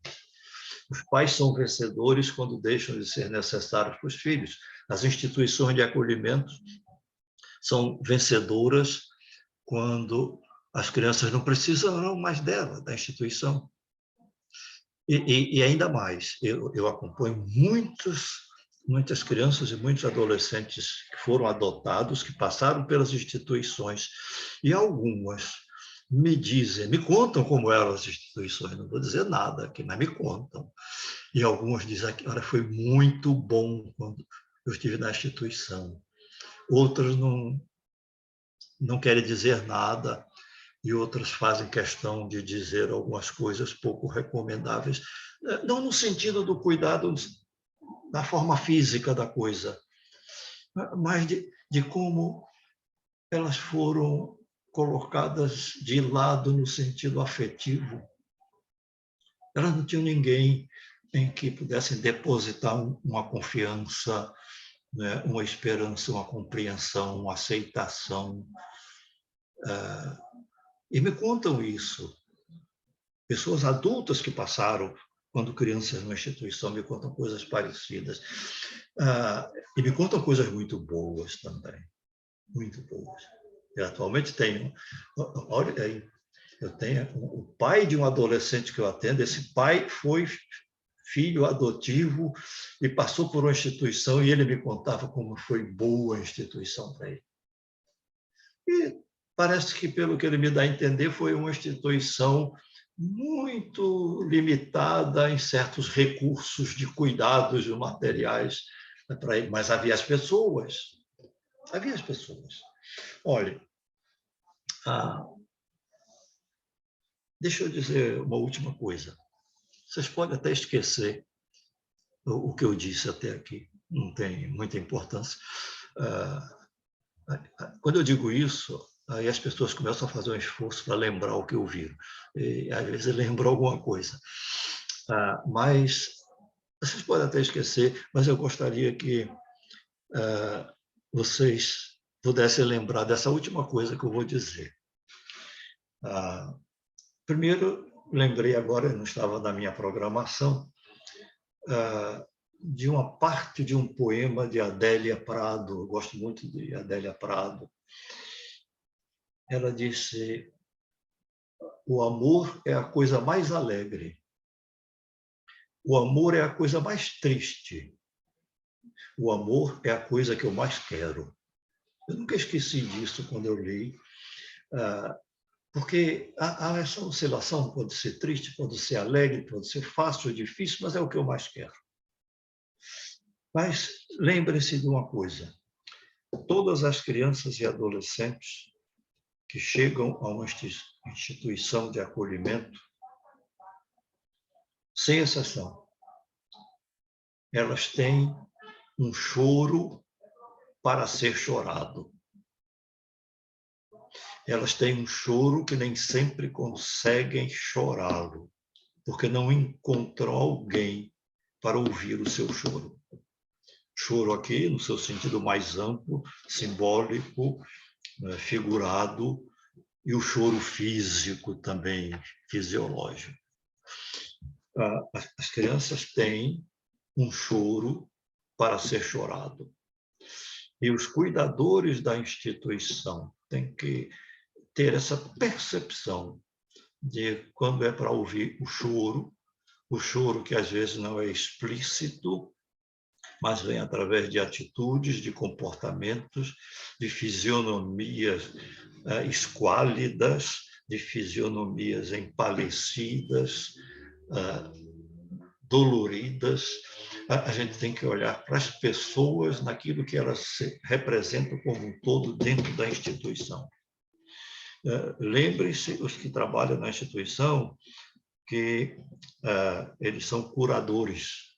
Os pais são vencedores quando deixam de ser necessários para os filhos. As instituições de acolhimento são vencedoras quando as crianças não precisam mais dela, da instituição. E ainda mais, eu acompanho muitas crianças e muitos adolescentes que foram adotados, que passaram pelas instituições, e algumas me contam como eram as instituições, não vou dizer nada aqui, mas me contam. E algumas dizem que olha, foi muito bom quando eu estive na instituição. Outras não querem dizer nada, e outras fazem questão de dizer algumas coisas pouco recomendáveis, não no sentido do cuidado da forma física da coisa, mas de como elas foram colocadas de lado no sentido afetivo. Elas não tinham ninguém em que pudessem depositar uma confiança, né, uma esperança, uma compreensão, uma aceitação. E me contam isso. Pessoas adultas que passaram, quando crianças numa instituição, me contam coisas parecidas. E me contam coisas muito boas também. Muito boas. Eu atualmente tenho... Olha aí, eu tenho o pai de um adolescente que eu atendo. Esse pai foi filho adotivo e passou por uma instituição, e ele me contava como foi boa a instituição para ele. E parece que, pelo que ele me dá a entender, foi uma instituição muito limitada em certos recursos de cuidados de materiais para ele, mas havia as pessoas. Havia as pessoas. Olha, deixa eu dizer uma última coisa. Vocês podem até esquecer o que eu disse até aqui, não tem muita importância. Quando eu digo isso, aí as pessoas começam a fazer um esforço para lembrar o que ouviram. E, às vezes, lembram alguma coisa. Mas vocês podem até esquecer, mas eu gostaria que vocês pudessem lembrar dessa última coisa que eu vou dizer. Primeiro, lembrei agora, não estava na minha programação, de uma parte de um poema de Adélia Prado. Eu gosto muito de Adélia Prado. Ela disse: o amor é a coisa mais alegre. O amor é a coisa mais triste. O amor é a coisa que eu mais quero. Eu nunca esqueci disso quando eu li, porque há essa oscilação, pode ser triste, pode ser alegre, pode ser fácil ou difícil, mas é o que eu mais quero. Mas lembre-se de uma coisa: todas as crianças e adolescentes que chegam a uma instituição de acolhimento, sem exceção, elas têm um choro para ser chorado. Elas têm um choro que nem sempre conseguem chorá-lo, porque não encontrou alguém para ouvir o seu choro. Choro aqui, no seu sentido mais amplo, simbólico, figurado, e o choro físico também, fisiológico. As crianças têm um choro para ser chorado. E os cuidadores da instituição têm que ter essa percepção de quando é para ouvir o choro que às vezes não é explícito, mas vem através de atitudes, de comportamentos, de fisionomias esquálidas, de fisionomias empalecidas, doloridas. A gente tem que olhar para as pessoas naquilo que elas se representam como um todo dentro da instituição. Lembrem-se, os que trabalham na instituição, que eles são curadores.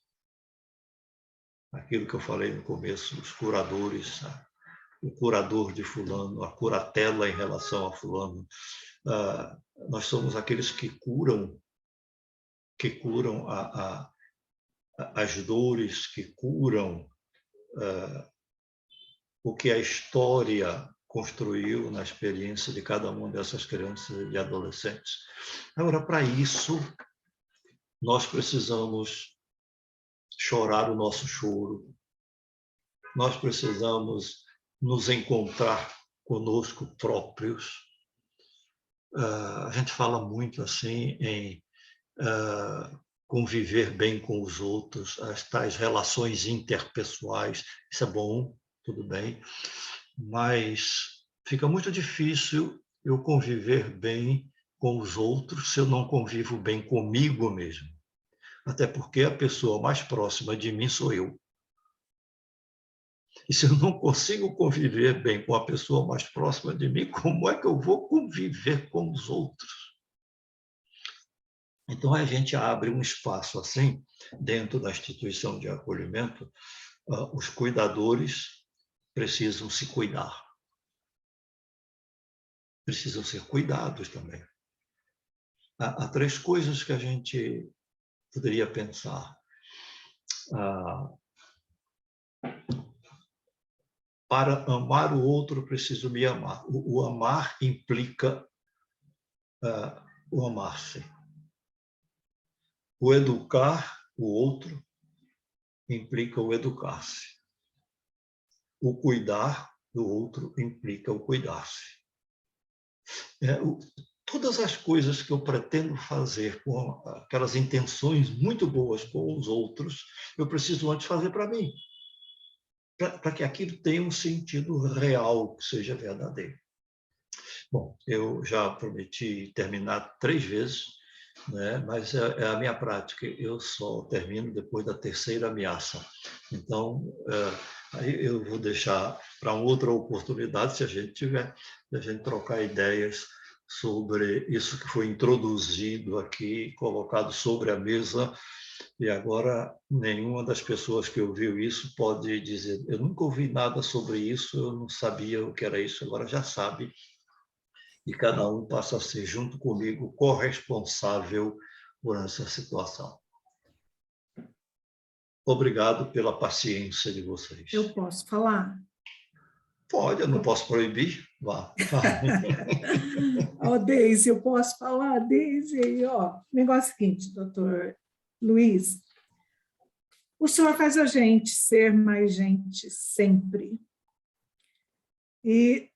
Aquilo que eu falei no começo, os curadores, o curador de fulano, a curatela em relação a fulano. Nós somos aqueles que curam as dores, que curam o que a história construiu na experiência de cada uma dessas crianças e adolescentes. Agora, para isso, nós precisamos chorar o nosso choro, nós precisamos nos encontrar conosco próprios. A gente fala muito assim em conviver bem com os outros, as tais relações interpessoais. Isso é bom, tudo bem, mas fica muito difícil eu conviver bem com os outros se eu não convivo bem comigo mesmo. Até porque a pessoa mais próxima de mim sou eu. E se eu não consigo conviver bem com a pessoa mais próxima de mim, como é que eu vou conviver com os outros? Então, a gente abre um espaço assim, dentro da instituição de acolhimento. Os cuidadores precisam se cuidar. Precisam ser cuidados também. Há três coisas que a gente poderia pensar. Para amar o outro, preciso me amar. O amar implica o amar-se. O educar o outro implica o educar-se. O cuidar do outro implica o cuidar-se. Todas as coisas que eu pretendo fazer com aquelas intenções muito boas com os outros, eu preciso antes fazer para mim, para que aquilo tenha um sentido real, que seja verdadeiro. Bom, eu já prometi terminar 3 vezes, né? Mas é a minha prática, eu só termino depois da 3ª ameaça. Então, aí eu vou deixar para uma outra oportunidade, se a gente tiver, a gente trocar ideias sobre isso que foi introduzido aqui, colocado sobre a mesa, e agora nenhuma das pessoas que ouviu isso pode dizer: eu nunca ouvi nada sobre isso, eu não sabia o que era isso, agora já sabe, e cada um passa a ser, junto comigo, corresponsável por essa situação. Obrigado pela paciência de vocês. Eu posso falar? Pode, eu não posso proibir. Vá. Deise, eu posso falar? Deise, o negócio é o seguinte, doutor Luiz, o senhor faz a gente ser mais gente sempre. E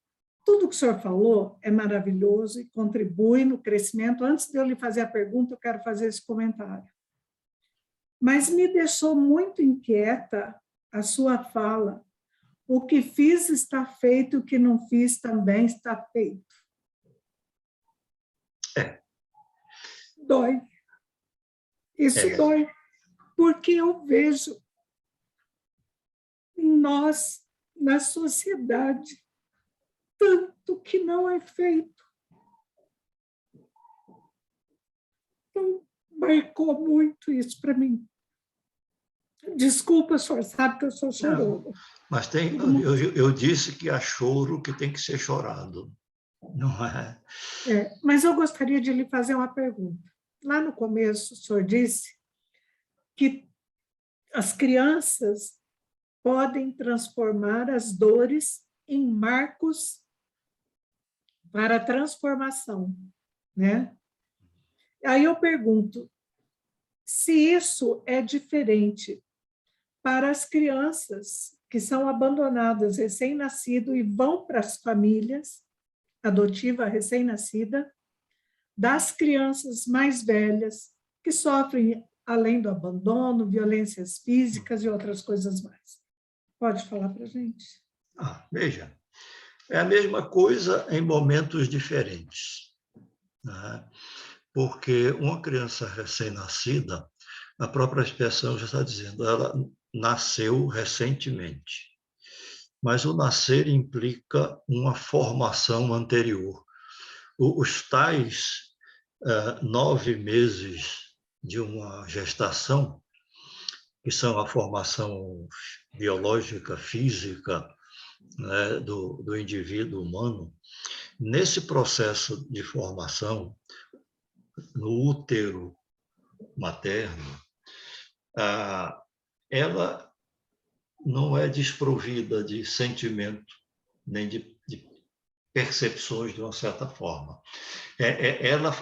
tudo que o senhor falou é maravilhoso e contribui no crescimento. Antes de eu lhe fazer a pergunta, eu quero fazer esse comentário. Mas me deixou muito inquieta a sua fala. O que fiz está feito, o que não fiz também está feito. Dói. Isso dói. Porque eu vejo em nós, na sociedade, tanto que não é feito. Então, marcou muito isso para mim. Desculpa, o senhor sabe que eu sou chorona. Mas eu disse que há choro que tem que ser chorado, não é? Mas eu gostaria de lhe fazer uma pergunta. Lá no começo, o senhor disse que as crianças podem transformar as dores em marcos para a transformação, né? Aí eu pergunto, se isso é diferente para as crianças que são abandonadas recém-nascido e vão para as famílias adotiva recém-nascida, das crianças mais velhas que sofrem, além do abandono, violências físicas e outras coisas mais. Pode falar para a gente? Veja, é a mesma coisa em momentos diferentes, né? Porque uma criança recém-nascida, a própria expressão já está dizendo, ela nasceu recentemente. Mas o nascer implica uma formação anterior. Os tais 9 meses de uma gestação, que são a formação biológica, física, né, do indivíduo humano, nesse processo de formação, no útero materno, ela não é desprovida de sentimento, nem de percepções de uma certa forma. Ela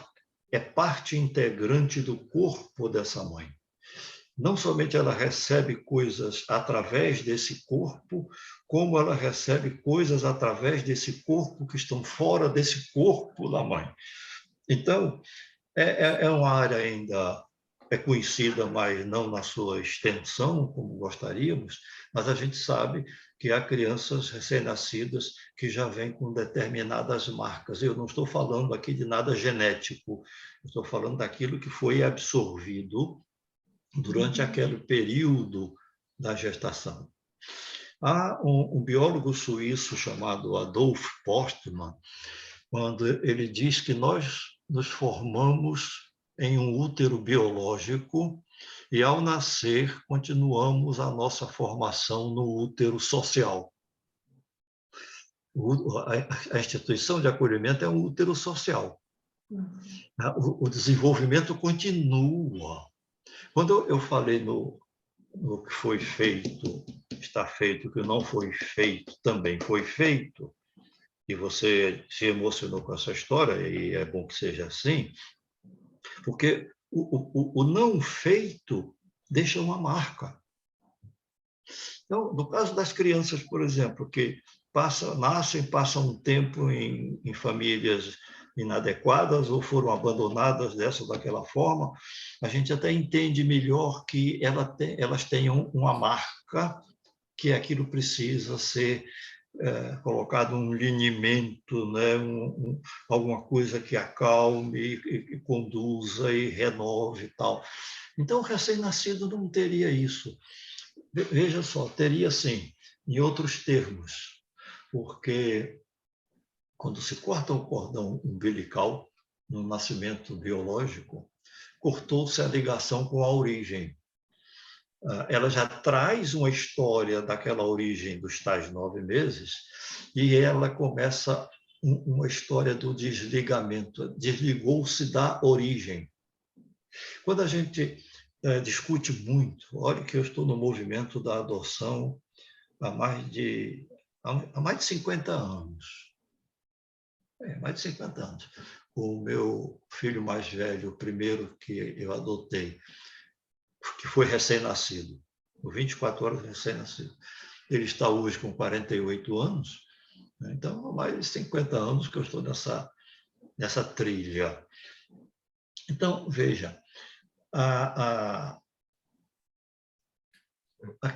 é parte integrante do corpo dessa mãe. Não somente ela recebe coisas através desse corpo, como ela recebe coisas através desse corpo que estão fora desse corpo da mãe. Então, é uma área ainda conhecida, mas não na sua extensão, como gostaríamos, mas a gente sabe que há crianças recém-nascidas que já vêm com determinadas marcas. Eu não estou falando aqui de nada genético, estou falando daquilo que foi absorvido durante aquele período da gestação. Há um biólogo suíço chamado Adolf Postman, quando ele diz que nós nos formamos em um útero biológico e, ao nascer, continuamos a nossa formação no útero social. A instituição de acolhimento é um útero social. O desenvolvimento continua. Quando eu falei no que foi feito, está feito, o que não foi feito, também foi feito, e você se emocionou com essa história, e é bom que seja assim, porque o não feito deixa uma marca. Então, no caso das crianças, por exemplo, que nascem, passam um tempo em famílias inadequadas ou foram abandonadas dessa ou daquela forma, a gente até entende melhor que elas tenham uma marca, que aquilo precisa ser colocado um linimento, né? Alguma coisa que acalme, e conduza e renove e tal. Então, o recém-nascido não teria isso. Veja só, teria sim, em outros termos, porque quando se corta o cordão umbilical no nascimento biológico, cortou-se a ligação com a origem. Ela já traz uma história daquela origem dos tais 9 meses e ela começa uma história do desligamento. Desligou-se da origem. Quando a gente discute muito, olha que eu estou no movimento da adoção há mais de 50 anos. Mais de 50 anos. O meu filho mais velho, o primeiro que eu adotei, que foi recém-nascido, com 24 horas recém-nascido. Ele está hoje com 48 anos, né? Então, há mais de 50 anos que eu estou nessa trilha. Então, veja, a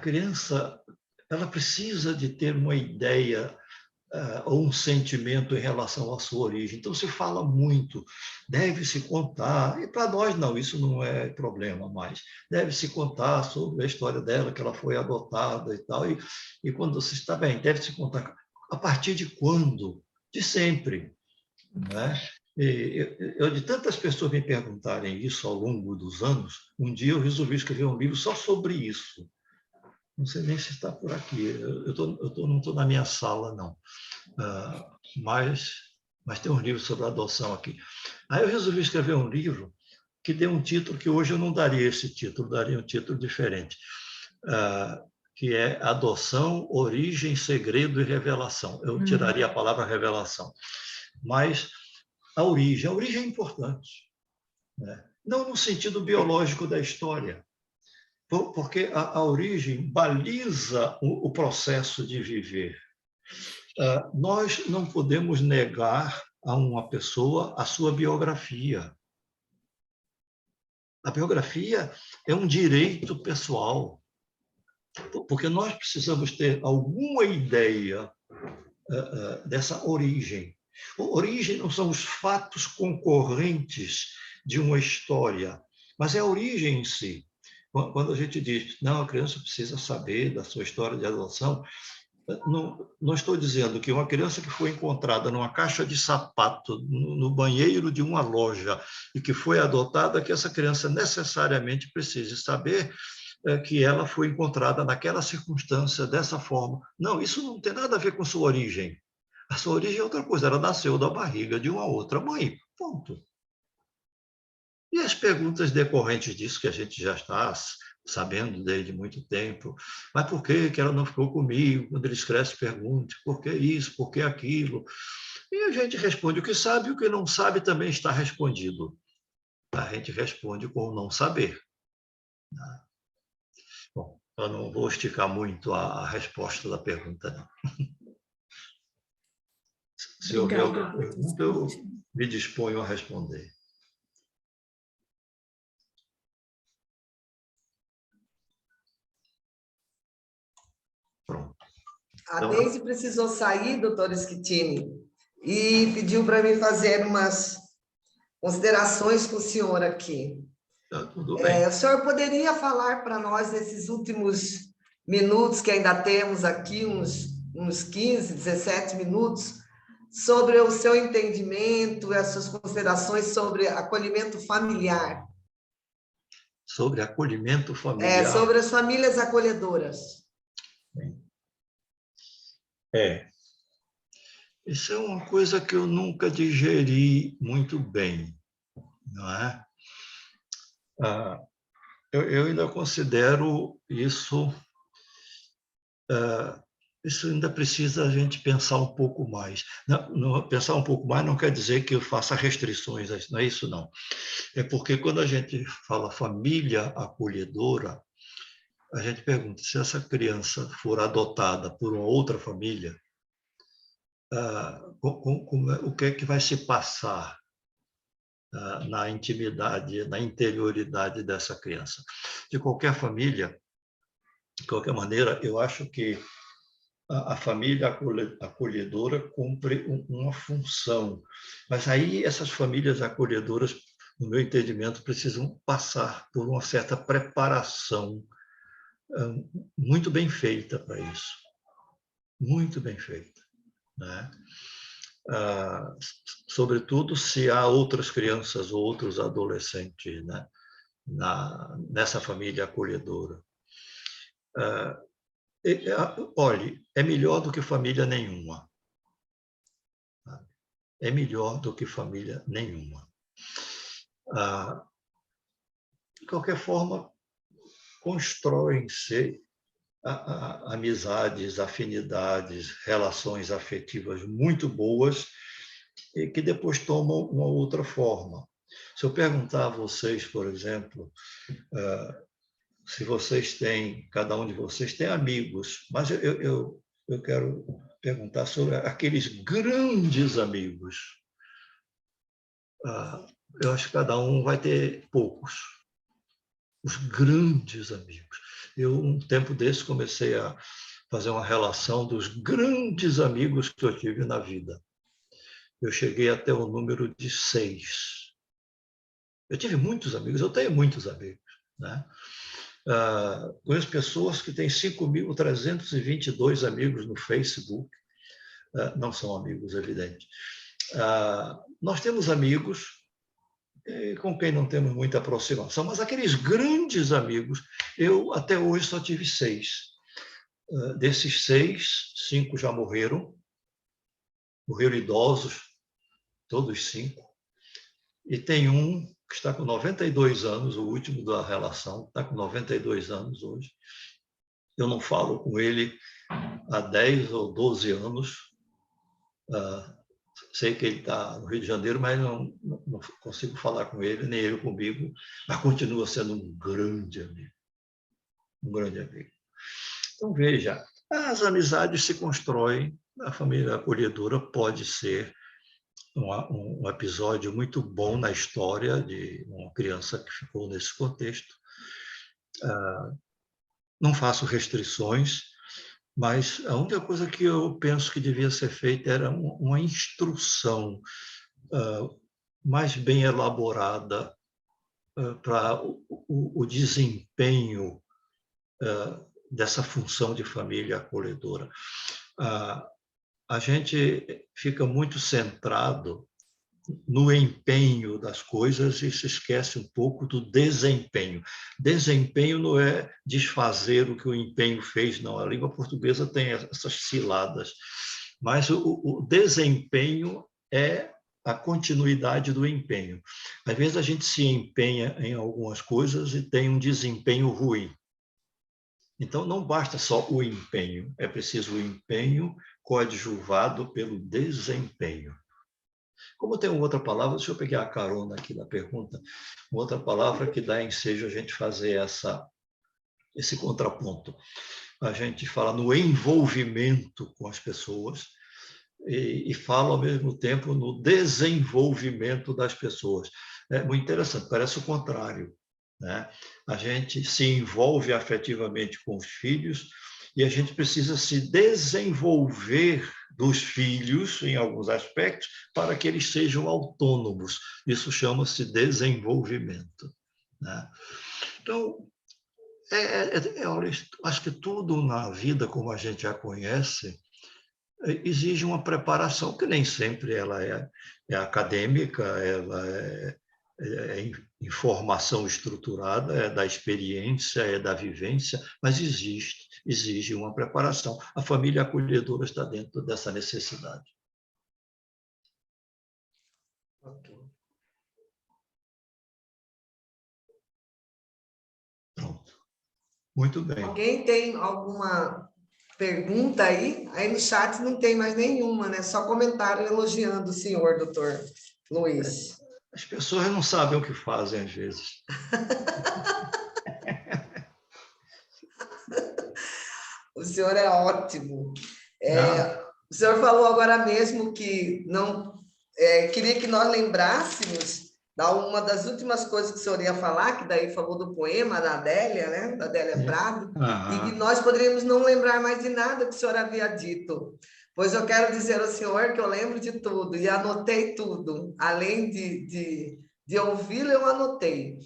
criança ela precisa de ter uma ideia ou um sentimento em relação à sua origem. Então, se fala muito, deve-se contar, e para nós não, isso não é problema mais, deve-se contar sobre a história dela, que ela foi adotada e tal, e quando se está bem, deve-se contar a partir de quando? De sempre, né? De tantas pessoas me perguntarem isso ao longo dos anos, um dia eu resolvi escrever um livro só sobre isso. Não sei nem se está por aqui, não estou na minha sala, não. Mas tem um livro sobre adoção aqui. Aí eu resolvi escrever um livro que deu um título que hoje eu não daria esse título, daria um título diferente, que é Adoção, Origem, Segredo e Revelação. Eu tiraria a palavra revelação. Mas a origem é importante, né? Não no sentido biológico da história, porque a origem baliza o processo de viver. Nós não podemos negar a uma pessoa a sua biografia. A biografia é um direito pessoal, porque nós precisamos ter alguma ideia dessa origem. Origem não são os fatos concorrentes de uma história, mas é a origem em si. Quando a gente diz, não, a criança precisa saber da sua história de adoção, não estou dizendo que uma criança que foi encontrada numa caixa de sapato no banheiro de uma loja e que foi adotada, que essa criança necessariamente precise saber que ela foi encontrada naquela circunstância, dessa forma. Não, isso não tem nada a ver com sua origem. A sua origem é outra coisa, ela nasceu da barriga de uma outra mãe, ponto. E as perguntas decorrentes disso, que a gente já está sabendo desde muito tempo, mas por que ela não ficou comigo? Quando ele escreve, pergunta, por que isso, por que aquilo? E a gente responde o que sabe, o que não sabe também está respondido. A gente responde com o não saber. Bom, eu não vou esticar muito a resposta da pergunta, não. Se houver alguma pergunta, eu me disponho a responder. Pronto. A Deise precisou sair, doutora Schettini, e pediu para mim fazer umas considerações com o senhor aqui. Tudo bem. O senhor poderia falar para nós, nesses últimos minutos que ainda temos aqui, uns 15, 17 minutos, sobre o seu entendimento e as suas considerações sobre acolhimento familiar? Sobre acolhimento familiar? Sobre as famílias acolhedoras. Isso é uma coisa que eu nunca digeri muito bem, não é? eu ainda considero isso, isso ainda precisa a gente pensar um pouco mais. Pensar um pouco mais não quer dizer que eu faça restrições, não é isso, não. É porque quando a gente fala família acolhedora, a gente pergunta se essa criança for adotada por uma outra família, o que é que vai se passar na intimidade, na interioridade dessa criança. De qualquer família, de qualquer maneira, eu acho que a família acolhedora cumpre uma função. Mas aí essas famílias acolhedoras, no meu entendimento, precisam passar por uma certa preparação muito bem feita para isso. Muito bem feita, né? Sobretudo se há outras crianças ou outros adolescentes, né, nessa família acolhedora. Olhe, é melhor do que família nenhuma. É melhor do que família nenhuma. De qualquer forma, constroem-se amizades, afinidades, relações afetivas muito boas e que depois tomam uma outra forma. Se eu perguntar a vocês, por exemplo, se vocês têm, cada um de vocês tem amigos, mas eu quero perguntar sobre aqueles grandes amigos. Eu acho que cada um vai ter poucos. Os grandes amigos. Eu, um tempo desse, comecei a fazer uma relação dos grandes amigos que eu tive na vida. Eu cheguei até o número de 6. Eu tive muitos amigos, eu tenho muitos amigos, né? Conheço pessoas que têm 5.322 amigos no Facebook. Não são amigos, evidente. Nós temos amigos com quem não temos muita aproximação, mas aqueles grandes amigos, eu até hoje só tive 6. Desses 6, 5 já morreram idosos, todos 5, e tem um que está com 92 anos, o último da relação, está com 92 anos hoje. Eu não falo com ele há 10 ou 12 anos. Sei que ele está no Rio de Janeiro, mas não consigo falar com ele, nem ele comigo, mas continua sendo um grande amigo. Um grande amigo. Então, veja, as amizades se constroem, a família acolhedora pode ser um episódio muito bom na história de uma criança que ficou nesse contexto. Não faço restrições, mas a única coisa que eu penso que devia ser feita era uma instrução mais bem elaborada para o desempenho dessa função de família acolhedora. A gente fica muito centrado no empenho das coisas e se esquece um pouco do desempenho. Desempenho não é desfazer o que o empenho fez, não. A língua portuguesa tem essas ciladas. Mas o desempenho é a continuidade do empenho. Às vezes a gente se empenha em algumas coisas e tem um desempenho ruim. Então, não basta só o empenho, é preciso o empenho coadjuvado pelo desempenho. Como tem uma outra palavra, deixa eu pegar a carona aqui na pergunta, uma outra palavra que dá ensejo a gente fazer esse contraponto. A gente fala no envolvimento com as pessoas e fala, ao mesmo tempo, no desenvolvimento das pessoas. É muito interessante, parece o contrário, né? A gente se envolve afetivamente com os filhos e a gente precisa se desenvolver dos filhos, em alguns aspectos, para que eles sejam autônomos. Isso chama-se desenvolvimento, né? Então, acho que tudo na vida, como a gente a conhece, exige uma preparação que nem sempre ela é acadêmica, ela é informação estruturada, é da experiência, é da vivência, mas exige uma preparação. A família acolhedora está dentro dessa necessidade. Ok. Muito bem. Alguém tem alguma pergunta aí? Aí no chat não tem mais nenhuma, né? Só comentário elogiando o senhor, doutor Luiz. As pessoas não sabem o que fazem, às vezes. O senhor é ótimo. O senhor falou agora mesmo que não queria que nós lembrássemos da uma das últimas coisas que o senhor ia falar, que daí falou do poema da Adélia, né? Da Adélia Prado, e que nós poderíamos não lembrar mais de nada que o senhor havia dito. Pois eu quero dizer ao senhor que eu lembro de tudo e anotei tudo. Além de ouvi-lo, eu anotei.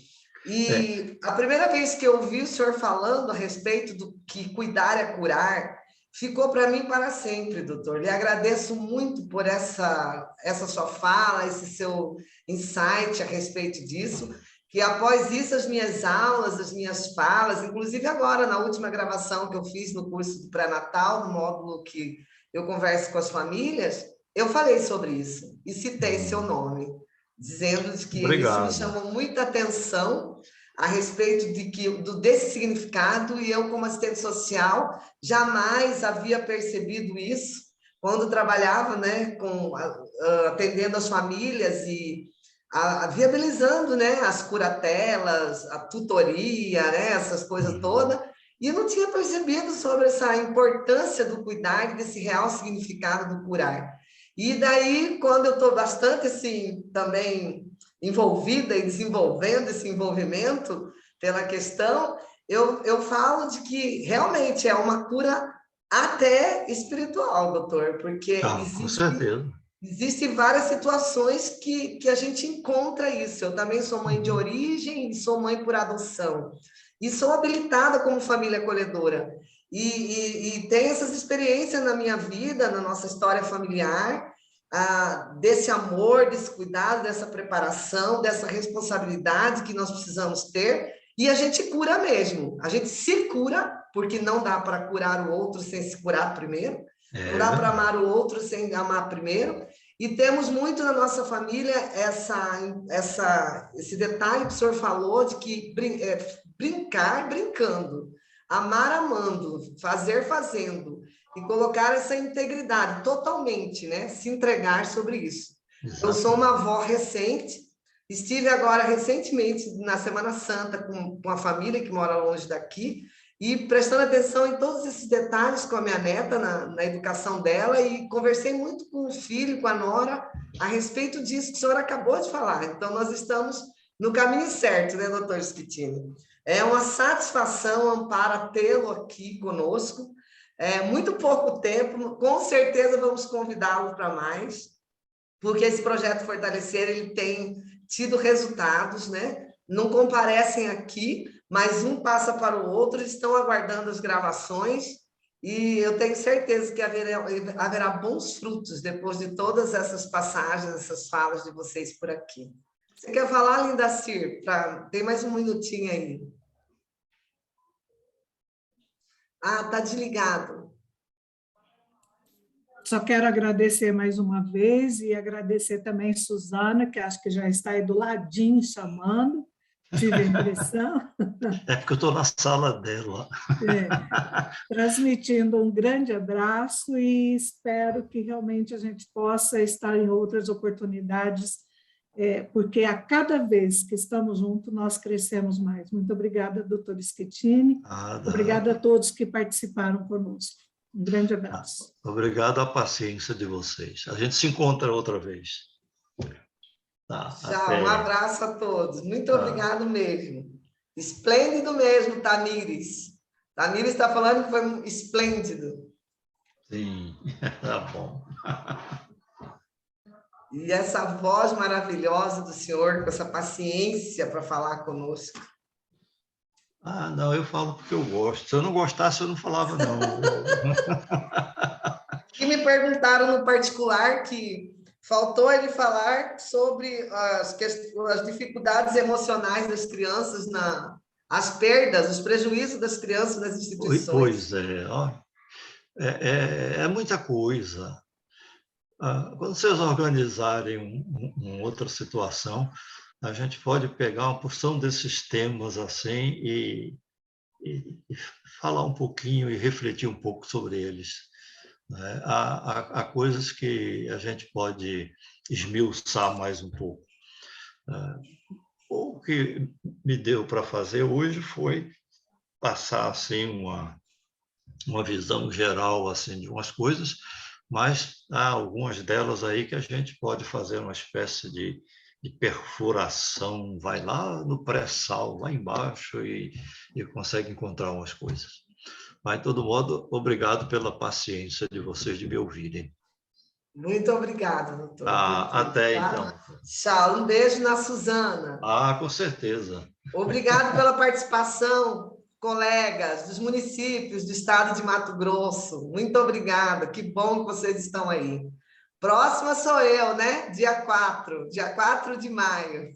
E a primeira vez que eu ouvi o senhor falando a respeito do que cuidar é curar, ficou para mim para sempre, doutor. Lhe agradeço muito por essa sua fala, esse seu insight a respeito disso, que após isso as minhas aulas, as minhas falas, inclusive agora na última gravação que eu fiz no curso do pré-natal, no módulo que eu converso com as famílias, eu falei sobre isso e citei seu nome, dizendo que isso me chamou muita atenção a respeito desse significado, e eu, como assistente social, jamais havia percebido isso quando trabalhava, né, atendendo as famílias e viabilizando, né, as curatelas, a tutoria, né, essas coisas todas, e eu não tinha percebido sobre essa importância do cuidar e desse real significado do curar. E daí, quando eu estou bastante, assim, também envolvida e desenvolvendo esse envolvimento pela questão, eu falo de que realmente é uma cura até espiritual, doutor, porque com certeza. existem várias situações que a gente encontra isso. Eu também sou mãe de origem e sou mãe por adoção. E sou habilitada como família acolhedora. E tem essas experiências na minha vida, na nossa história familiar, desse amor, desse cuidado, dessa preparação, dessa responsabilidade que nós precisamos ter, e a gente cura mesmo. A gente se cura, porque não dá para curar o outro sem se curar primeiro, não dá para amar o outro sem amar primeiro, e temos muito na nossa família esse detalhe que o senhor falou de que brincar brincando, amar amando, fazer fazendo, e colocar essa integridade totalmente, né? Se entregar sobre isso. Exatamente. Eu sou uma avó recente, estive agora recentemente na Semana Santa com uma família que mora longe daqui, e prestando atenção em todos esses detalhes com a minha neta, na educação dela, e conversei muito com o filho, com a nora, a respeito disso que o senhor acabou de falar. Então, nós estamos no caminho certo, né, doutor Schettini? É uma satisfação, Amparo, tê-lo aqui conosco. Muito pouco tempo, com certeza vamos convidá-lo para mais, porque esse projeto Fortalecer, ele tem tido resultados, né? Não comparecem aqui, mas um passa para o outro, estão aguardando as gravações, e eu tenho certeza que haverá bons frutos depois de todas essas passagens, essas falas de vocês por aqui. Você quer falar, Lindacir? Tem mais um minutinho aí. Tá desligado. Só quero agradecer mais uma vez e agradecer também Suzana, que acho que já está aí do ladinho chamando, tive a impressão. É porque eu estou na sala dela. Transmitindo um grande abraço e espero que realmente a gente possa estar em outras oportunidades, porque a cada vez que estamos juntos, nós crescemos mais. Muito obrigada, doutor Schettini. Obrigada a todos que participaram conosco. Um grande abraço. Obrigado à paciência de vocês. A gente se encontra outra vez. Tchau, um abraço a todos. Muito obrigado mesmo. Esplêndido mesmo, Tamires. Tamires está falando que foi esplêndido. Sim, tá bom. E essa voz maravilhosa do senhor, com essa paciência para falar conosco. Não, eu falo porque eu gosto. Se eu não gostasse, eu não falava, não. E me perguntaram no particular que faltou ele falar sobre as dificuldades emocionais das crianças, as perdas, os prejuízos das crianças nas instituições. Pois é muita coisa. Quando vocês organizarem uma outra situação, a gente pode pegar uma porção desses temas assim e falar um pouquinho e refletir um pouco sobre eles. Né? Há coisas que a gente pode esmiuçar mais um pouco. O que me deu para fazer hoje foi passar assim uma visão geral assim de umas coisas, mas há algumas delas aí que a gente pode fazer uma espécie de perfuração, vai lá no pré-sal, lá embaixo, e consegue encontrar umas coisas. Mas, de todo modo, obrigado pela paciência de vocês de me ouvirem. Muito obrigada, doutor. Até tá? então. Tchau. Um beijo na Suzana. Com certeza. Obrigado pela participação, colegas dos municípios do estado de Mato Grosso. Muito obrigada. Que bom que vocês estão aí. Próxima sou eu, né? Dia 4 de maio.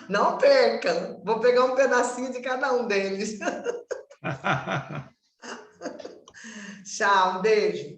Não perca. Vou pegar um pedacinho de cada um deles. Tchau, um beijo.